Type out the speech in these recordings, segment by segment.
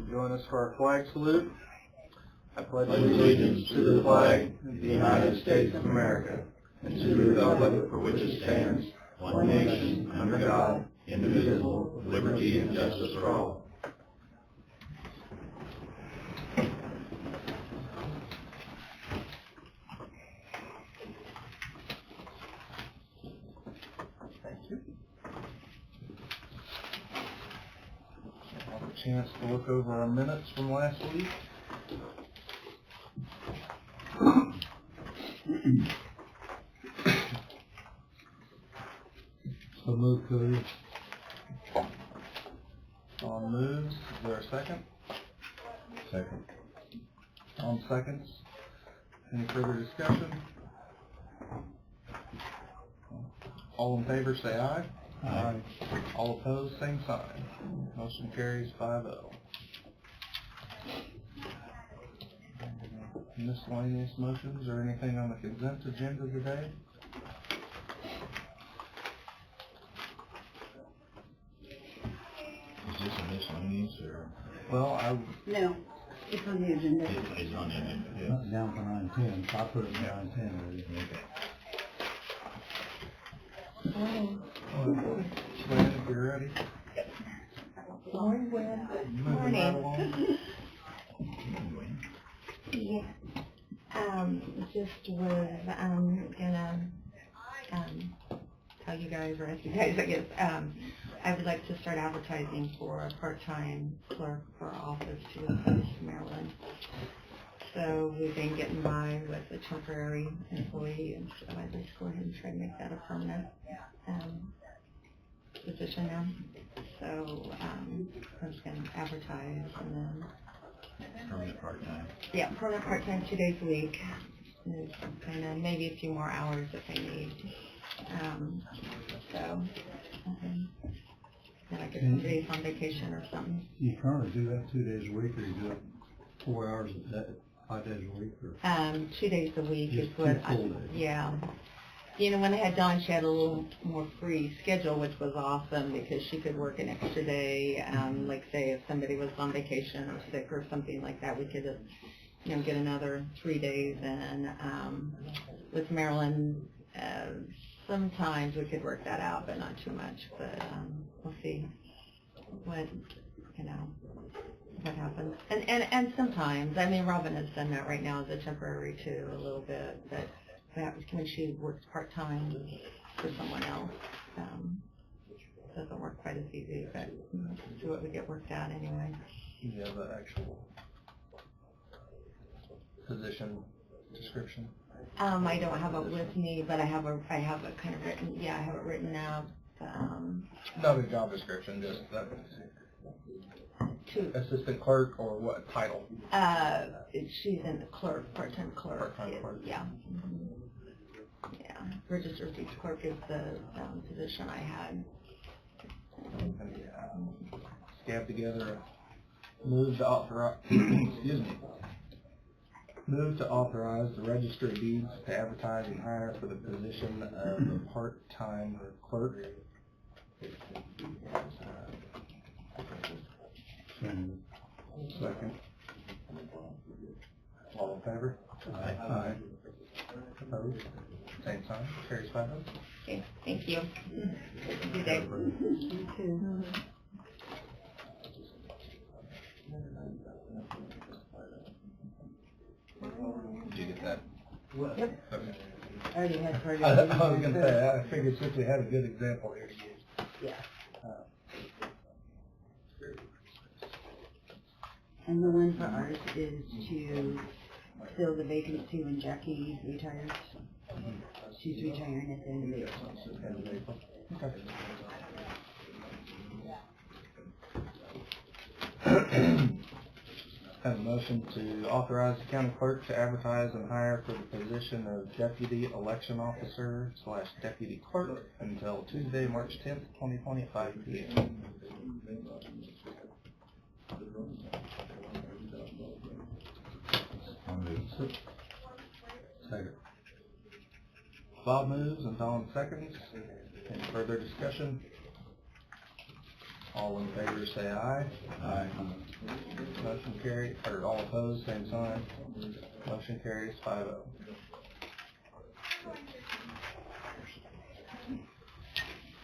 Join us for our flag salute. I pledge allegiance to the flag of the United States of America and to the republic for which it stands, one nation, under God, indivisible, with liberty and justice for all. Thank you. I'll have a chance to look over our minutes from last week. So move, Cody. On moves, is there a second? Second. On seconds. Any further discussion? All in favor say aye. Aye. All opposed, same sign. Motion carries 5-0. Miscellaneous motions or anything on the consent agenda today? Is this a miscellaneous or? Well, No, it's on the agenda. It's on the agenda, yeah. Not down for 9-10, so I put it in 9-10 already. Glenn, if you're ready. Morning, Gwen. Moving right along. Yeah. Just was, gonna, tell you guys, or ask you guys, I guess, I would like to start advertising for a part-time clerk for office to replace Marilyn. So we've been getting by with a temporary employee, and so I just go ahead and try to make that a permanent, position now. So, I'm just gonna advertise and then, Permanent part-time. yeah, permanent part-time, 2 days a week. Kind of maybe a few more hours if I need. Then I get some days on vacation or something. You currently do that 2 days a week, or you do it 4 hours a day, 5 days a week, or? 2 days a week Just is what 2 full days. yeah. You know, when I had Dawn, she had a little more free schedule, which was awesome because she could work an extra day. Like say if somebody was on vacation or sick or something like that, we could just, get another 3 days. And with Marilyn, sometimes we could work that out, but not too much. But we'll see what happens. And sometimes, Robin has done that right now as a temporary too, a little bit, but that was when she works part-time for someone else. Doesn't work quite as easy, but let's see what we get worked out anyway. You have the actual position description? I don't have it with me, but I have it kind of written, I have it written out. Not a job description, just assistant clerk or what title? She's in the clerk, part-time clerk. Part-time clerk. Yeah. Yeah. Registered deeds clerk is the position I had. Scab together a move to authorize, move to authorize the register of deeds to advertise and hire for the position of a part-time clerk. Second. All in favor? Aye. Aye. Opposed? Same sign. Carries 5-0. Okay, thank you. Good day. You too. Did you get that? Yep. Okay. I already had part I of was going to say, I figured since we had a good example here to use. Yeah. And the one for ours is to fill the vacancy when Jackie retires. She's retiring at the end of April. End of April. Okay. Have a motion to authorize the county clerk to advertise and hire for the position of deputy election officer / deputy clerk until Tuesday, March 10th, 2020 at 5 p.m. Second. Bob moves and Don seconds. Any further discussion? All in favor say aye. Aye. Motion carried, or all opposed, same sign. Motion carries 5-0.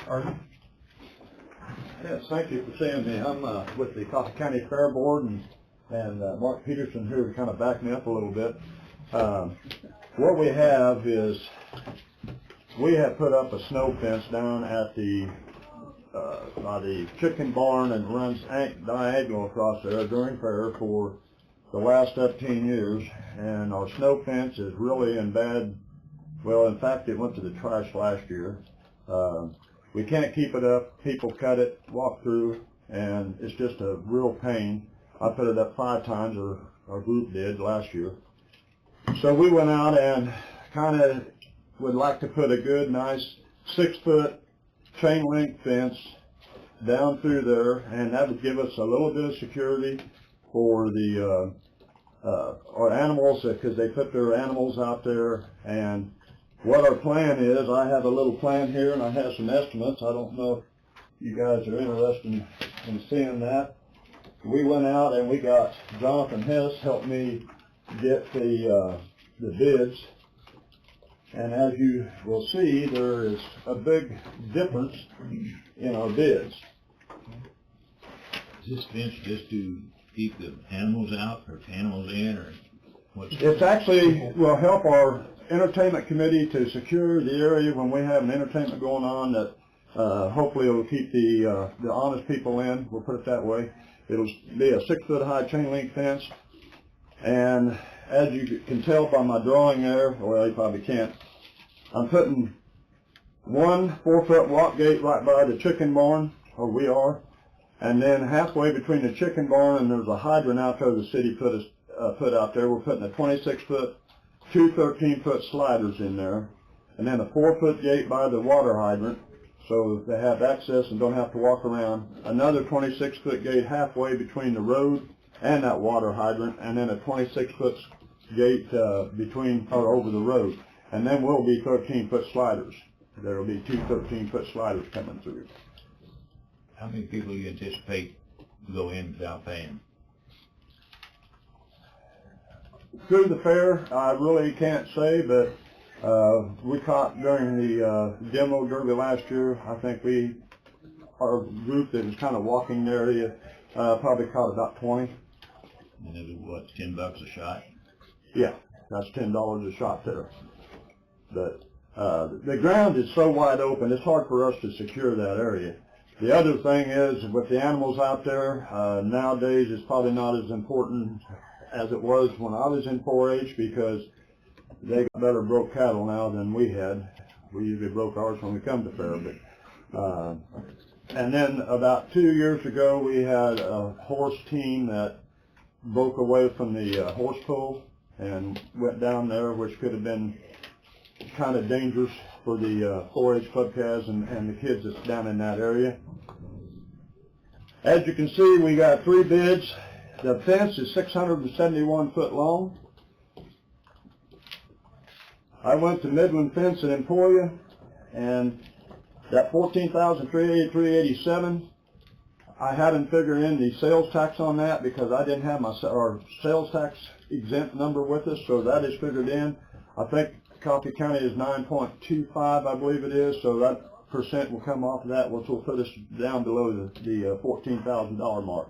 Arden? Yes, thank you for seeing me. I'm with the Coffee County Fair Board, and Mark Peterson here to kind of back me up a little bit. What we have is, we have put up a snow fence down at the by the chicken barn and runs diagonal across there during fair for the last 15 years, and our snow fence is really in bad, well, in fact it went to the trash last year. We can't keep it up, people cut it, walk through, and it's just a real pain. I put it up 5 times, or our group did last year. So we went out and kind of would like to put a good, nice 6-foot chain link fence down through there, and that would give us a little bit of security for the our animals, because they put their animals out there. And what our plan is, I have a little plan here, and I have some estimates. I don't know if you guys are interested in seeing that. We went out and we got Jonathan Hess helped me get the bids. And as you will see, there is a big difference in our bids. Is this fence just to keep the animals out, or animals in, or what's? It's actually will help our entertainment committee to secure the area when we have an entertainment going on, that hopefully it will keep the honest people in, we'll put it that way. It'll be a 6-foot high chain link fence, and as you can tell by my drawing there, well, you probably can't, I'm putting one 4-foot walk gate right by the chicken barn, or we are, and then halfway between the chicken barn and there's a hydrant out there the city put out there. We're putting a 26-foot, 2 13-foot sliders in there, and then a 4-foot gate by the water hydrant, so they have access and don't have to walk around. Another 26-foot gate halfway between the road and that water hydrant, and then a 26-foot gate between or over the road. And then will be 13-foot sliders. There will be 2 13-foot sliders coming through. How many people do you anticipate go in without paying? Through the fair, I really can't say, but we caught during the demo derby last year, I think our group that was kind of walking the area, probably caught about 20. And it was what, $10 a shot? Yeah, that's $10 a shot there. But the ground is so wide open, it's hard for us to secure that area. The other thing is, with the animals out there, nowadays it's probably not as important as it was when I was in 4-H, because they got better broke cattle now than we had. We usually broke ours when we come to fair. But and then about 2 years ago, we had a horse team that broke away from the horse pool and went down there, which could have been kind of dangerous for the 4-H club calves and the kids that's down in that area. As you can see, we got 3 bids. The fence is 671 foot long. I went to Midland Fence in Emporia, and that $14,383.87, I hadn't figured in the sales tax on that because I didn't have our sales tax exempt number with us, so that is figured in. I think Coffee County is 9.25, I believe it is, so that percent will come off of that, which will put us down below the $14,000 mark.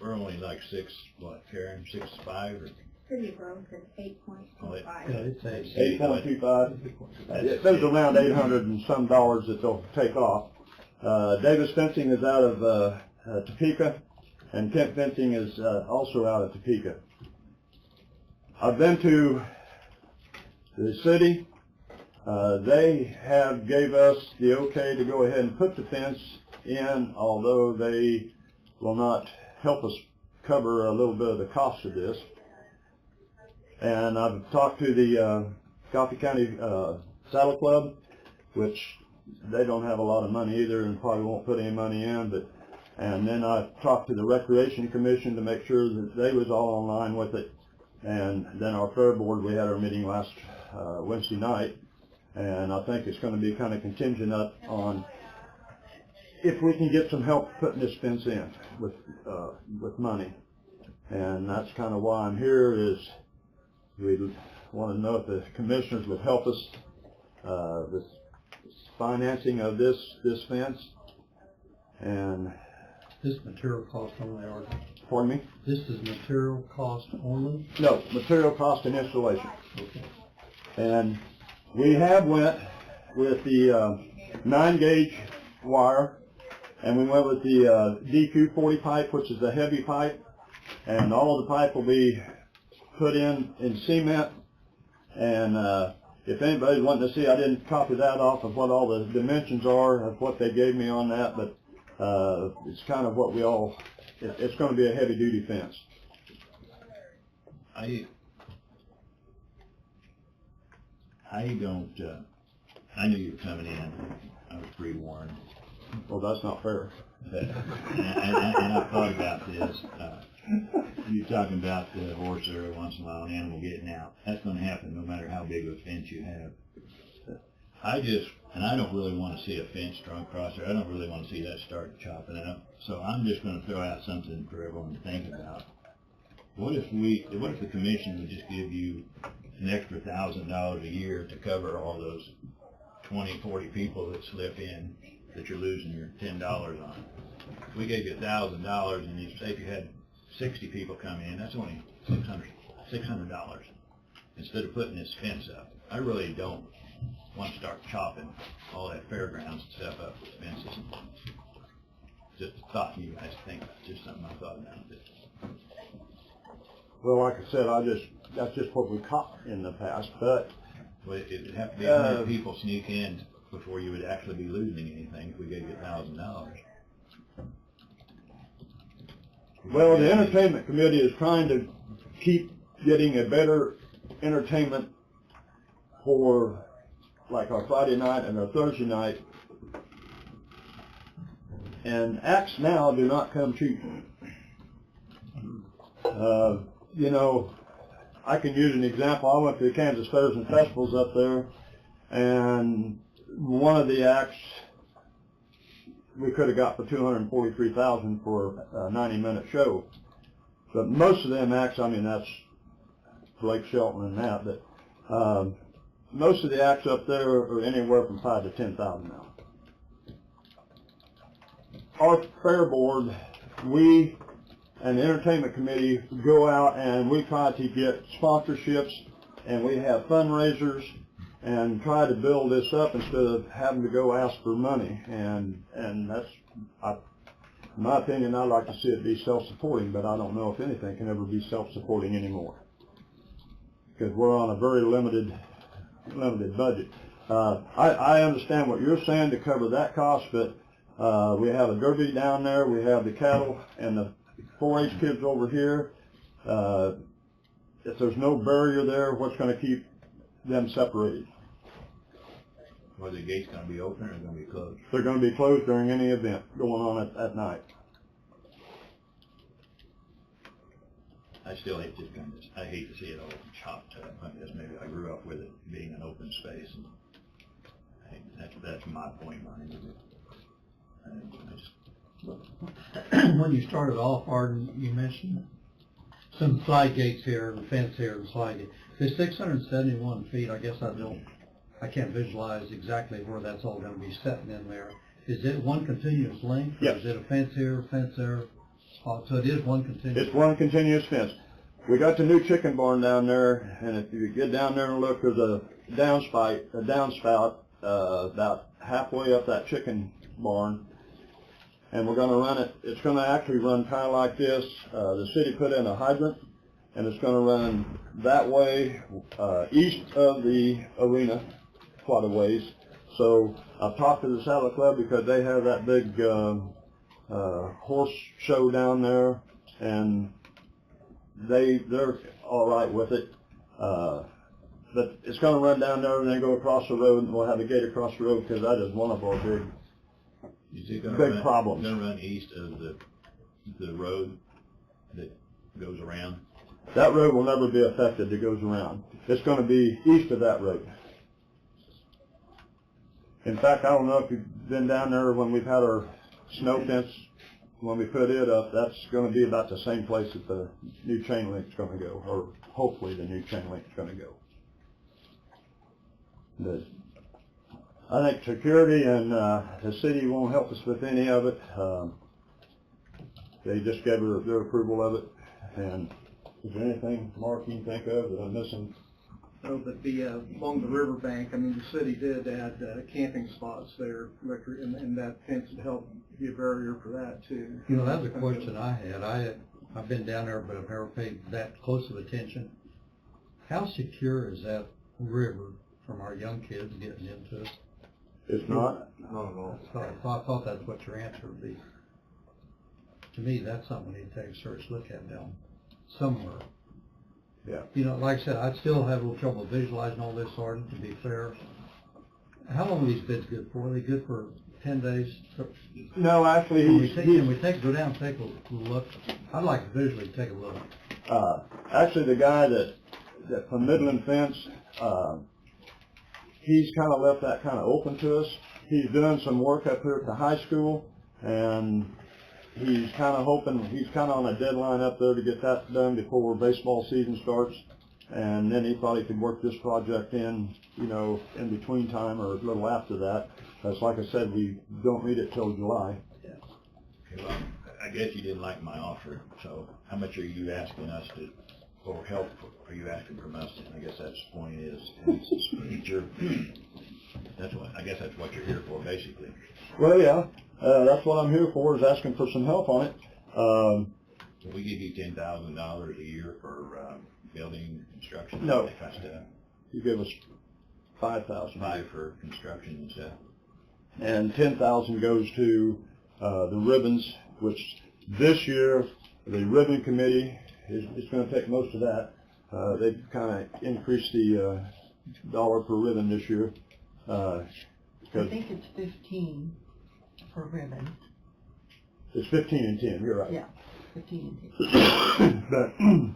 We're only like 6'5", or? City Grove is 8.25. Yeah, it's 8.25. There's around $800 and some dollars that they'll take off. Davis Fencing is out of Topeka, and Kent Fencing is also out of Topeka. I've been to the city. They have gave us the okay to go ahead and put the fence in, although they will not help us cover a little bit of the cost of this. And I've talked to the Coffee County Saddle Club, which they don't have a lot of money either and probably won't put any money in. And then I talked to the Recreation Commission to make sure that they was all in line with it. And then our fair board, we had our meeting last Wednesday night, and I think it's going to be kind of contingent up on if we can get some help putting this fence in with money. And that's kind of why I'm here, is we want to know if the commissioners would help us with financing of this fence. And This material cost only, or pardon me? this is material cost only? No, material cost and installation. Okay. And we have went with the 9-gauge wire, and we went with the DQ40 pipe, which is a heavy pipe, and all of the pipe will be put in cement. And if anybody's wanting to see, I didn't copy that off of what all the dimensions are of what they gave me on that, but it's kind of what it's going to be a heavy-duty fence. I knew you were coming in. I was pre-warned. Well, that's not fair. And I thought about this. You're talking about the horse every once in a while, an animal getting out. That's going to happen no matter how big of a fence you have. I don't really want to see a fence drawn across there. I don't really want to see that start chopping up. So I'm just going to throw out something for everyone to think about. What if the commission would just give you an extra $1,000 a year to cover all those 20, 40 people that slip in that you're losing your $10 on? If we gave you $1,000, and you say if you had 60 people come in, that's only $600 instead of putting this fence up. I really don't want to start chopping all that fairgrounds and stuff up with fences. Just a thought you guys think about, just something I thought about. Well, like I said, that's just what we caught in the past, but Well, it would have to be 100 people sneak in before you would actually be losing anything if we gave you $1,000. well, the entertainment committee is trying to keep getting a better entertainment for like our Friday night and our Thursday night. And acts now do not come cheap. You know, I can use an example. I went to the Kansas Fairs and Festivals up there, and one of the acts we could have got for $243,000 for a 90-minute show. But most of them acts, I mean, that's Blake Shelton and that, but most of the acts up there are anywhere from $5,000 to $10,000 now. Our fair board, we and the entertainment committee go out and we try to get sponsorships, and we have fundraisers and try to build this up instead of having to go ask for money. And that's, in my opinion, I'd like to see it be self-supporting, but I don't know if anything can ever be self-supporting anymore, because we're on a very limited budget. I understand what you're saying to cover that cost, but we have a derby down there, we have the cattle and the 4-H kids over here. If there's no barrier there, what's going to keep them separated? Are the gates going to be open or going to be closed? They're going to be closed during any event going on at night. I still hate this kind of, I hate to see it all chopped up. I guess maybe I grew up with it being an open space, and that's my point on it. When you started off, Arden, you mentioned some slide gates here, and fence here, and slide gate. The 671 feet, I guess I can't visualize exactly where that's all going to be setting in there. Is it one continuous length? Or Yes. Is it a fence here, fence there? So it is one continuous. It's one continuous fence. We got the new chicken barn down there, and if you get down there and look, there's a downspout about halfway up that chicken barn. And we're going to run it, it's going to actually run kind of like this. The city put in a hydrant, and it's going to run that way, east of the arena quite a ways. So I've talked to the Saddle Club because they have that big horse show down there, and they're all right with it. But it's going to run down there and then go across the road, and we'll have a gate across the road, because that is one of our big problems. Going to run east of the road that goes around? That road will never be affected that goes around. It's going to be east of that road. In fact, I don't know if you've been down there when we've had our snow fence, when we put it up, that's gonna be about the same place that the new chain link's gonna go, or hopefully the new chain link's gonna go. But I think security and, the city won't help us with any of it. They just gave their approval of it. And is there anything, Mark, you can think of that I'm missing? Oh, but along the riverbank, I mean, the city did add camping spots there, and that fence would help be a barrier for that too. You know, that was a question I had. I've been down there, but I've never paid that close of attention. How secure is that river from our young kids getting into it? It's not. Not at all. I thought that's what your answer would be. To me, that's something we need to take a serious look at down somewhere. Yeah. You know, like I said, I still have a little trouble visualizing all this, Sergeant, to be fair. How long are these bids good for? Are they good for 10 days? No, actually, Can we go down and take a look? I'd like to visually take a look. actually the guy that from Midland Fence, he's kind of left that kind of open to us. He's doing some work up here at the high school, and he's kind of hoping, he's kind of on a deadline up there to get that done before baseball season starts. And then he thought he could work this project in, you know, in between time or a little after that. Because like I said, we don't need it till July. Okay, well, I guess you didn't like my offer, so how much are you asking us to, or help are you asking from us? I guess that's the point is, I guess that's what you're here for, basically. Well, yeah, that's what I'm here for, is asking for some help on it. So we give you $10,000 a year for building, construction, No. that kind of stuff. You give us $5,000. $5,000 for construction and stuff. And $10,000 goes to the ribbons, which this year the ribbon committee is going to take most of that. They've kind of increased the dollar per ribbon this year. I think it's 15 for ribbon. It's 15 and 10. You're right. Yeah, 15 and 10.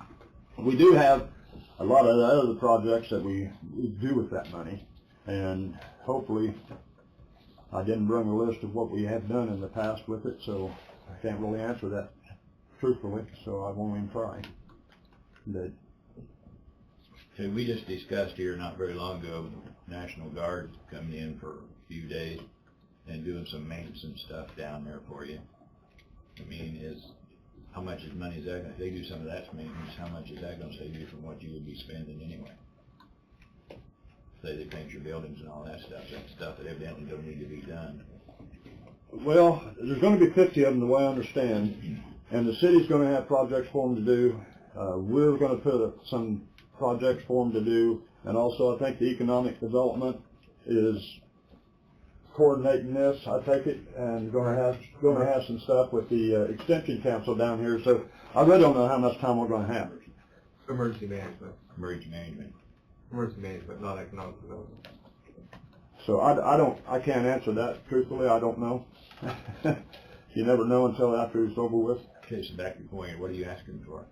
But we do have a lot of other projects that we do with that money, and hopefully, I didn't bring a list of what we have done in the past with it, so I can't really answer that truthfully, so I won't even try. But So we just discussed here not very long ago, National Guard coming in for a few days and doing some maintenance and stuff down there for you. I mean, how much money is that going to, they do some of that maintenance, how much is that going to save you from what you would be spending anyway? Say they paint your buildings and all that stuff, that's stuff that evidently don't need to be done. well, there's going to be 50 of them, the way I understand, and the city's going to have projects for them to do. We're going to put some projects for them to do, and also I think the economic development is coordinating this, I take it, and going to have some stuff with the extension council down here. So I really don't know how much time we're going to have. Emergency management. Emergency management. Emergency management, not economic development. So I can't answer that truthfully. I don't know. You never know until after it's over with. Okay, so back to your point, what are you asking for?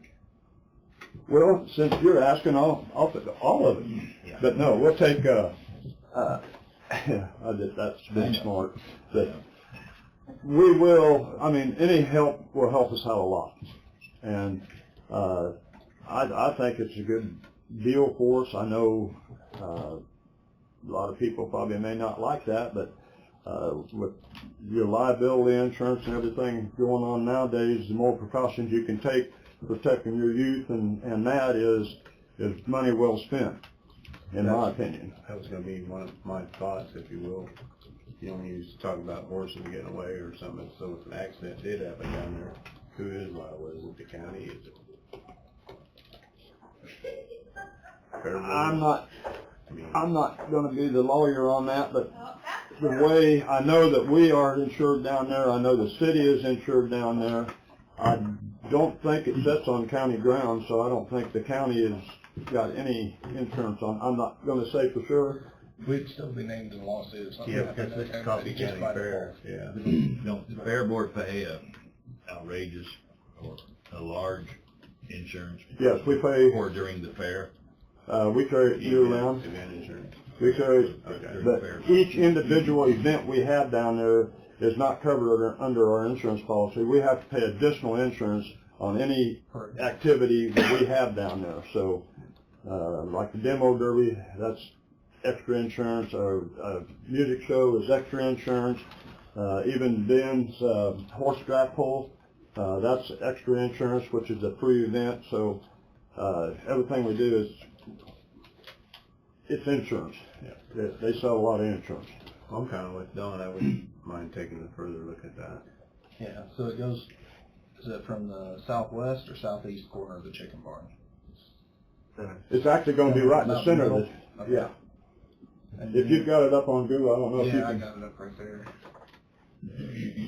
Well, since you're asking, I'll put all of it. Yeah. But no, we'll take. That's being smart. But we will. I mean, any help will help us out a lot, and I think it's a good deal for us. I know a lot of people probably may not like that, but with your liability insurance and everything going on nowadays, the more precautions you can take protecting your youth and that is money well spent, in my opinion. That was going to be one of my thoughts, if you will. You know, when you talk about horses getting away or something, so if an accident did happen down there, who is liable? Is it the county? Is it? I'm not going to be the lawyer on that, but the way I know that we are insured down there, I know the city is insured down there. I don't think it sits on county ground, so I don't think the county has got any insurance on. I'm not going to say for sure. We'd still be named in lawsuits. Yeah, because it's Coffee County Fair. Yeah. Don't the fair board pay a outrageous or a large insurance? Yes, we pay. Or during the fair? We carry it year round. Event insurance. We carry it, Okay. but each individual event we have down there is not covered under our insurance policy. We have to pay additional insurance on any activity that we have down there. So, like the demo derby, that's extra insurance. A music show is extra insurance. Even Ben's horse draft pull, that's extra insurance, which is a free event. So everything we do is it's insurance. Yeah. They sell a lot of insurance. I'm kind of with Don. I wouldn't mind taking a further look at that. Yeah, so it goes, is it from the southwest or southeast corner of the chicken barn? It's actually going to be right in the center of it. Okay. Yeah. And If you've got it up on Google, I don't know if you yeah, I can. got it up right there.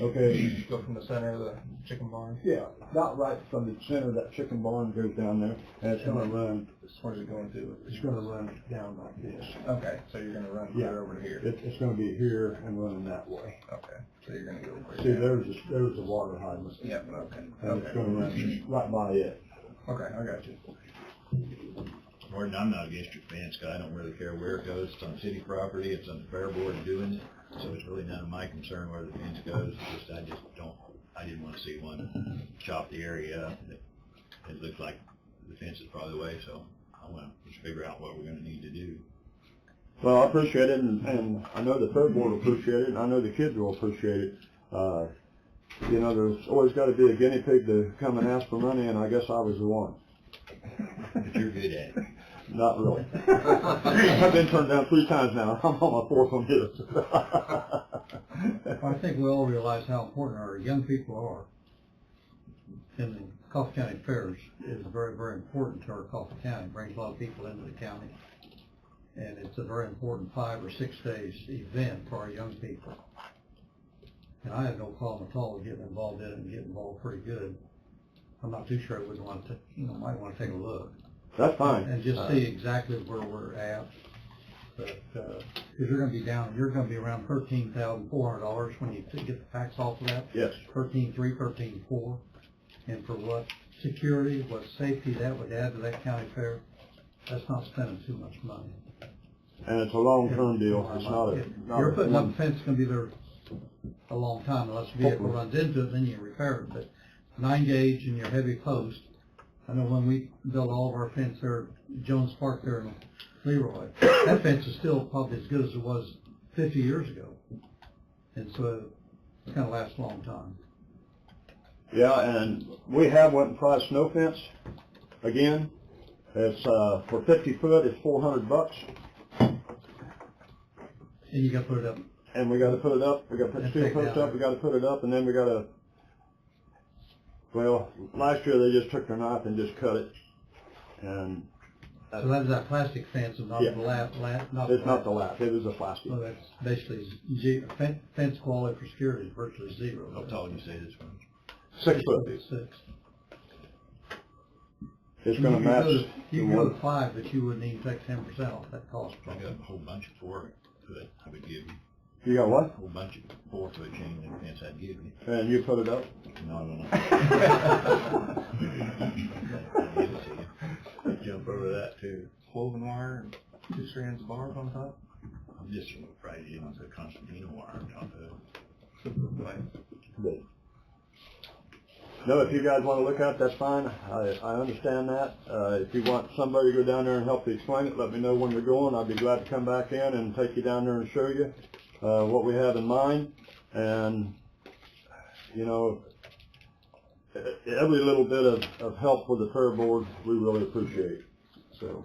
Okay. Go from the center of the chicken barn. Yeah, not right from the center of that chicken barn goes down there, and it's going to run. Where's it going to? It's going to run down like this. Okay, so you're gonna run clear over to here. It's going to be here and running that way. Okay, so you're gonna go over See, there. there's the water hydrant. Yep, okay. And it's going to run right by it. Okay, I got you. Gordon, I'm not against your fence, 'cause I don't really care where it goes. It's on city property, it's on the fair board doing it, so it's really none of my concern where the fence goes. It's just, I didn't want to see one chop the area up. It looks like the fence is probably the way, so I want to just figure out what we're gonna need to do. Well, I appreciate it, and I know the fair board will appreciate it, and I know the kids will appreciate it. You know, there's always got to be a guinea pig to come and ask for money, and I guess I was the one. But you're good at it. Not really. I've been turned down 3 times now. I'm on my 4th one here. I think we all realize how important our young people are. And the Coffee County Fairs is very, very important to our Coffee County. It brings a lot of people into the county. And it's a very important 5 or 6 days event for our young people. And I have no problem at all getting involved in it and getting involved pretty good. I'm not too sure I would want to, might want to take a look. That's fine. And just see exactly where we're at. But, because you're going to be down, you're going to be around $13,400 when you get the tax off of that. Yes. 13,300, 13,400. And for what security, what safety that would add to that county fair, that's not spending too much money. And it's a long-term deal. It's not You're a putting up a one. fence that's going to be there a long time unless the vehicle runs into it, then you repair it. But 9 gauge and your heavy post, I know when we built all of our fence there, Jones Park there in Leroy, that fence is still probably as good as it was 50 years ago. And so it's going to last a long time. Yeah, and we have went and priced snow fence again. It's for 50 foot, it's $400. And you got to put it up. And we got to put it up. We got to put And steel take posts down. up. We got to put it up, and then we got to. Well, last year they just took their knife and just cut it, and So that is that plastic fence and not Yeah. the lap, not it's not the lap. It was a plastic. Well, that's basically fence quality for security is virtually zero. How tall did you say this one? 6 foot. 6. It's going to match. You can go to 5, but you wouldn't even take 10% off that cost. I got a whole bunch of 4 foot I would give you. You got what? A whole bunch of 4 foot chain link fence I'd give you. And you put it up. No, I don't know. I'd give it to you. Jump over that too. Woven wire and 2 strands of barb on top. I'm just afraid you didn't put Constantino wire on top of it. Good. No, if you guys want to look at it, that's fine. I understand that. If you want somebody to go down there and help you explain it, let me know when you're going. I'd be glad to come back in and take you down there and show you what we have in mind. And, you know, every little bit of help with the fair board, we really appreciate. So,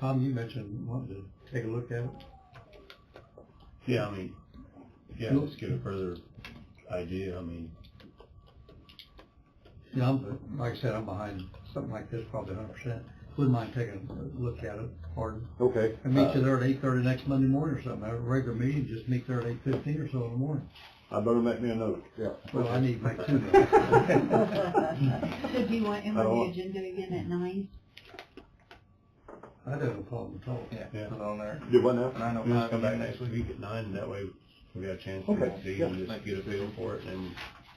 Tom, you mentioned wanting to take a look at it. Yeah, I mean, yeah, let's get a further idea. I mean, Yeah, like I said, I'm behind something like this, probably 100%. Wouldn't mind taking a look at it, pardon. okay. And meet you there at 8:30 next Monday morning or something. Have a regular meeting, just meet there at 8:15 or so in the morning. I better make me a note, yeah. Well, I need to make 2 notes. So do you want him I don't on the want- agenda again at 9? I have no problem at all. Yeah, Yeah. put it on there. Do what now? 9:05. we'll just come back next week at 9, and that way we got a chance to Okay, see yeah. and just get a feel for it, and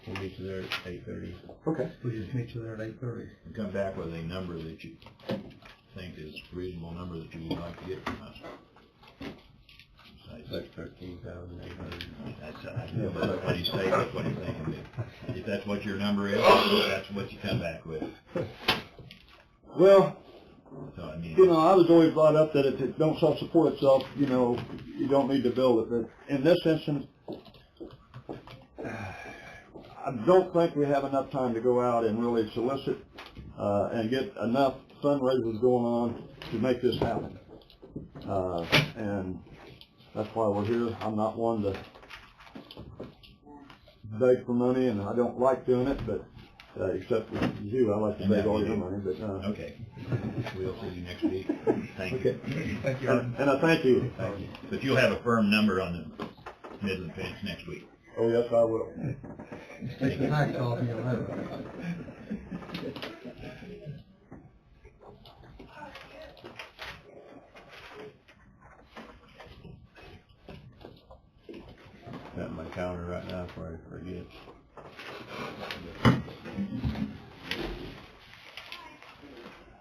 we'll meet you there at 8:30. Okay. We just meet you there at 8:30. And come back with a number that you think is a reasonable number that you would like to get from us. Like 13,800. That's, what he's saying, that's what he's thinking. If that's what your number is, that's what you come back with. Well, So, I mean. I was always brought up that if it don't self-support itself, you don't need to build it. But in this instance, I don't think we have enough time to go out and really solicit and get enough fundraisers going on to make this happen. And that's why we're here. I'm not one to beg for money, and I don't like doing it, but except with you, I like to beg all your money. But Okay. We'll see you next week. Thank you. okay. Thank you. And I thank you. Thank you. But you'll have a firm number on the Midland fence next week. Oh yes, I will. Take the tax off and you'll have it. Got my calendar right now before I forget.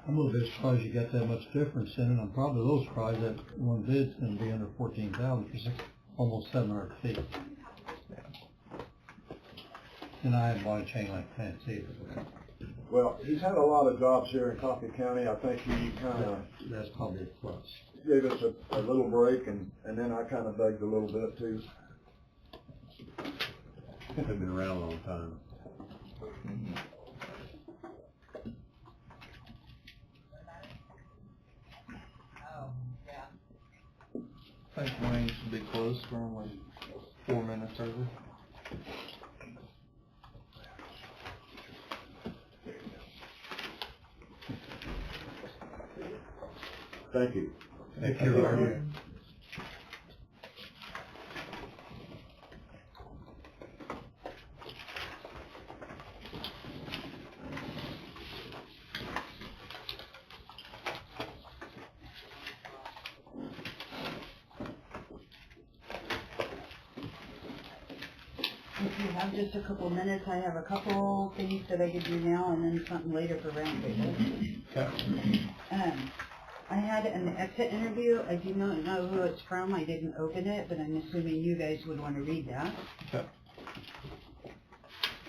I'm a little bit surprised you got that much difference in it. I'm probably a little surprised that one bid's gonna be under 14,000 for almost 700 feet. And I haven't bought a chain link fence either. Well, he's had a lot of jobs here in Coffee County. I think he kind of That's probably a plus. gave us a little break, and then I kind of begged a little bit too. They've been around a long time. I think Wayne should be close. We're only 4 minutes over. Thank you. Thank you. If you have just a couple minutes, I have a couple things that I could do now and then something later for roundtable. I had an exit interview. I do not know who it's from. I didn't open it, but I'm assuming you guys would want to read that. Okay.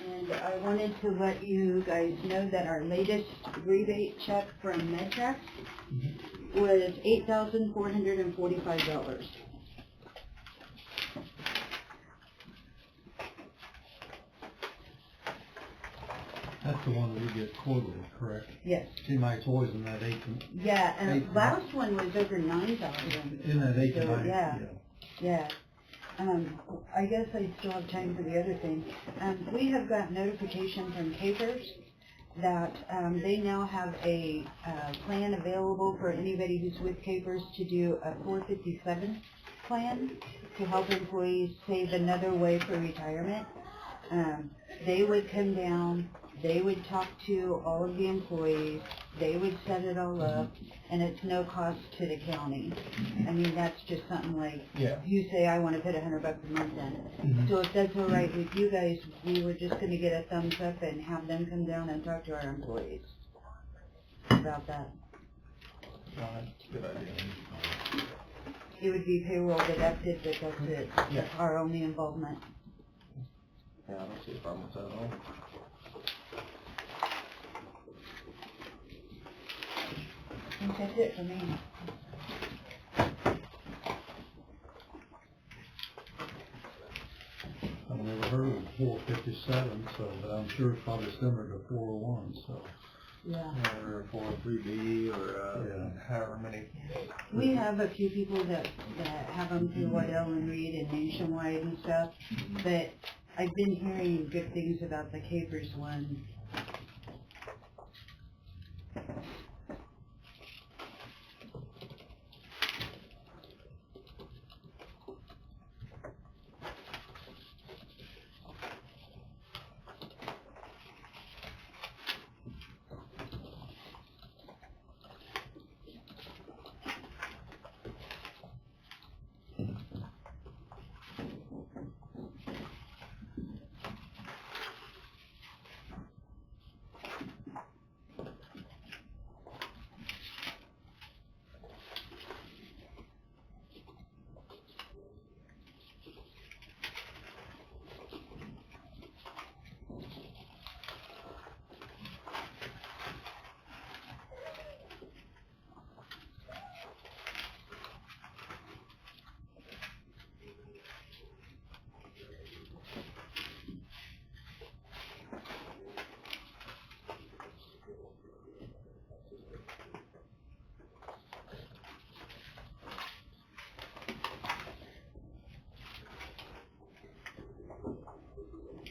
And I wanted to let you guys know that our latest rebate check from MedTech was $8,445. That's the one we get quarterly, correct? Yes. Seems like it's always in that 8 to, Yeah, and Eight. last one was over 9,000. in that 8 to So, 9. yeah. Yeah. I guess I still have time for the other thing. We have got notification from Capers that they now have a plan available for anybody who's with Capers to do a 457 plan to help employees save another way for retirement. They would come down, they would talk to all of the employees, they would set it all up, and it's no cost to the county. I mean, that's just something like, Yeah. you say, I want to put $100 a month in. So if that's all right with you guys, we were just going to get a thumbs up and have them come down and talk to our employees about that. No, that's a good idea. It would be payroll deducted, but that's it. Yeah. That's our only involvement. Yeah, I don't see a problem with that at all. I think that's it for me. I've never heard of 457, so, but I'm sure it's probably similar to 401, so. Yeah. Or 403B or Yeah. however many. We have a few people that have them through Waddell and Reed and Nationwide and stuff, but I've been hearing good things about the Capers one.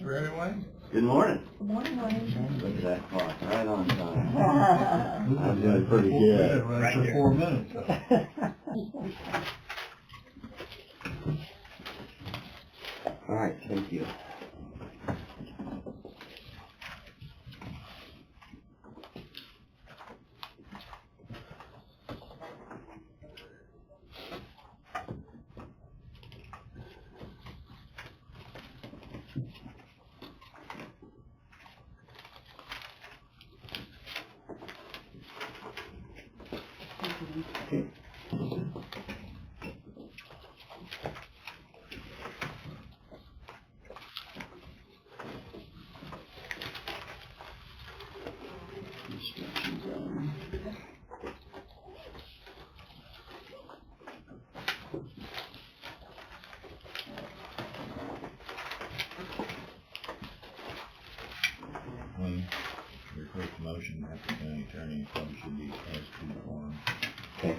Mr. Brandon Wayne? Good morning. Good morning, Wayne. Look at that clock, right on time. I'm doing pretty good. Right For there. 4 minutes. All right, thank you. Instructions on. Your first motion after county attorney probably should be as to form. Okay.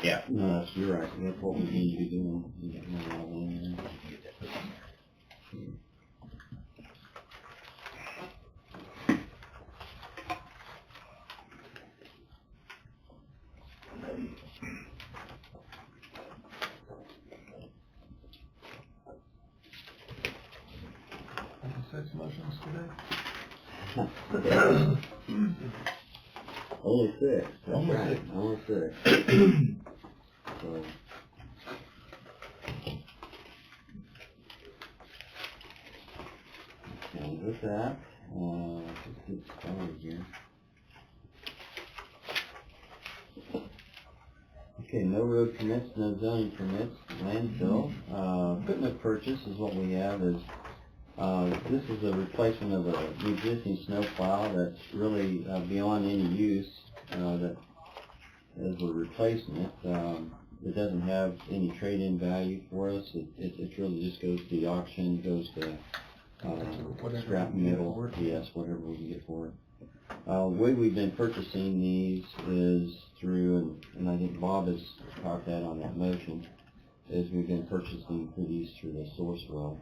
Yeah, no, you're right, that's what we need to be doing. We get more of in there. Get that put in there. Six motions today? Only six, that's Only right, six. only six. So. And with that, let's get started here. Okay, no road permits, no zoning permits, landfill. Equipment purchase is what we have is, this is a replacement of an existing snowplow that's really beyond any use, that as we're replacing it. It doesn't have any trade-in value for us. It really just goes to the auction, goes to scrap metal, yes, whatever we can get for it. The way we've been purchasing these is through, and I think Bob has talked that on that motion, is we've been purchasing these through the Sourcewell,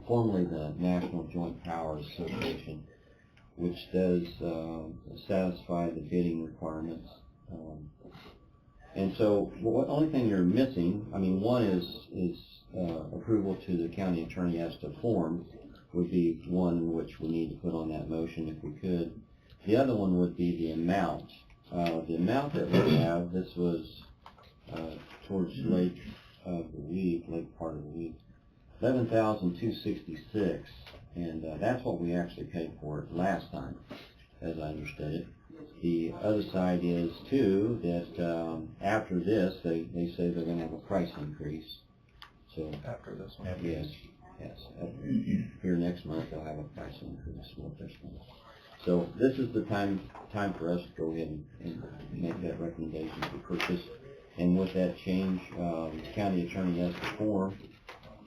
formerly the National Joint Powers Association, which does satisfy the bidding requirements. And so, the only thing you're missing, I mean, one is approval to the county attorney as to form, would be one which we need to put on that motion if we could. The other one would be the amount. The amount that we have, this was towards late part of the week, $11,266, and that's what we actually paid for it last time, as I understood it. The other side is too that after this, they say they're going to have a price increase. So After this one? yes. Here next month they'll have a price increase with this one. So this is the time for us to go ahead and make that recommendation for purchase. And with that change, county attorney has the form,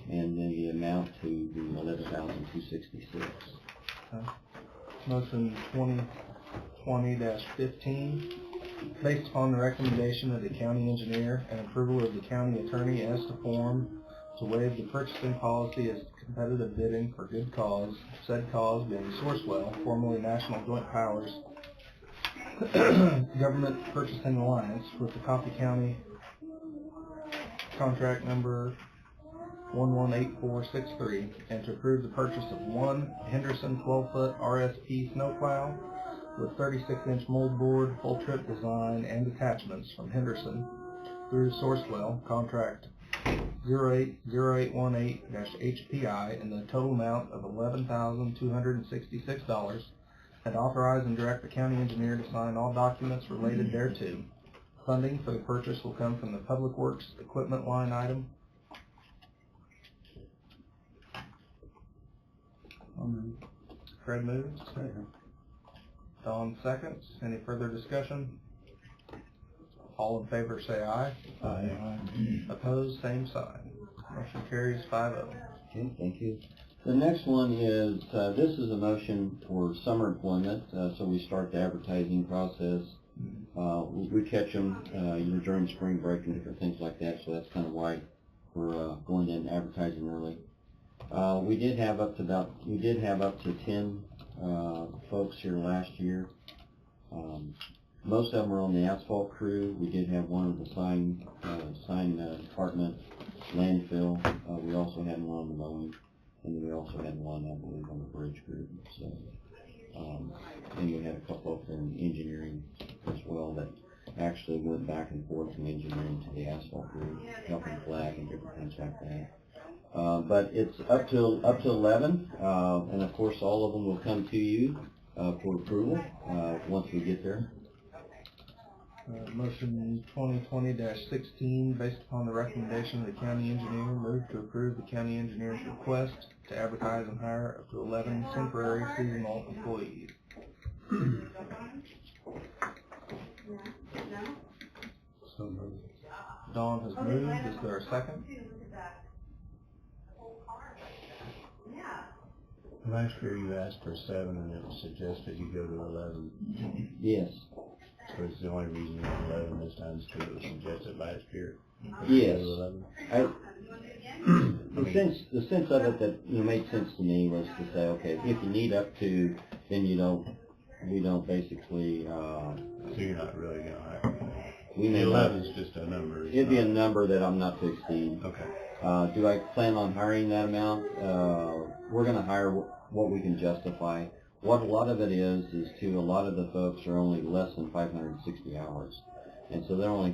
and then the amount to the $11,266. Motion 2020-15, based upon the recommendation of the county engineer and approval of the county attorney as to form, to waive the purchasing policy as competitive bidding for good cause, said cause being Sourcewell, formerly National Joint Powers Government Purchasing Alliance, with the Coffee County contract number 118463, and to approve the purchase of one Henderson 12-foot RSP snowplow with 36-inch moldboard, full trip design, and attachments from Henderson through Sourcewell, contract 080818-HPI, in the total amount of $11,266, and authorize and direct the county engineer to sign all documents related thereto. Funding for the purchase will come from the Public Works equipment line item. Fred moves. Don seconds. Any further discussion? All in favor say aye. Aye. Opposed, same sign. Motion carries 5-0. Okay, thank you. The next one is, this is a motion for summer employment, so we start the advertising process. We catch them either during spring break and different things like that, so that's kind of why we're going in advertising early. We did have up to 10 folks here last year. Most of them were on the asphalt crew. We did have one of the sign department, landfill. We also had one on the mowing, and we also had one, I believe, on the bridge group. So, and we had a couple of in engineering as well that actually went back and forth from engineering to the asphalt group, helping flag and different things like that. But it's up to 11, and of course all of them will come to you for approval once we get there. Motion 2020-16, based upon the recommendation of the county engineer, move to approve the county engineer's request to advertise and hire up to 11 temporary seasonal employees. So moved. Dawn has moved. Is there a second? Last year you asked for 7 and it was suggested you go to 11. Yes. So it's the only reason you have 11 this time is because it was suggested last year. Yes. Go to 11. The sense of it that made sense to me was to say, okay, if you need up to, then we don't basically. So you're not really going to hire. We The may 11 not. is just a number. It'd be a number that I'm not to exceed. Okay. Do I plan on hiring that amount? We're going to hire what we can justify. What a lot of it is a lot of the folks are only less than 560 hours, and so they're only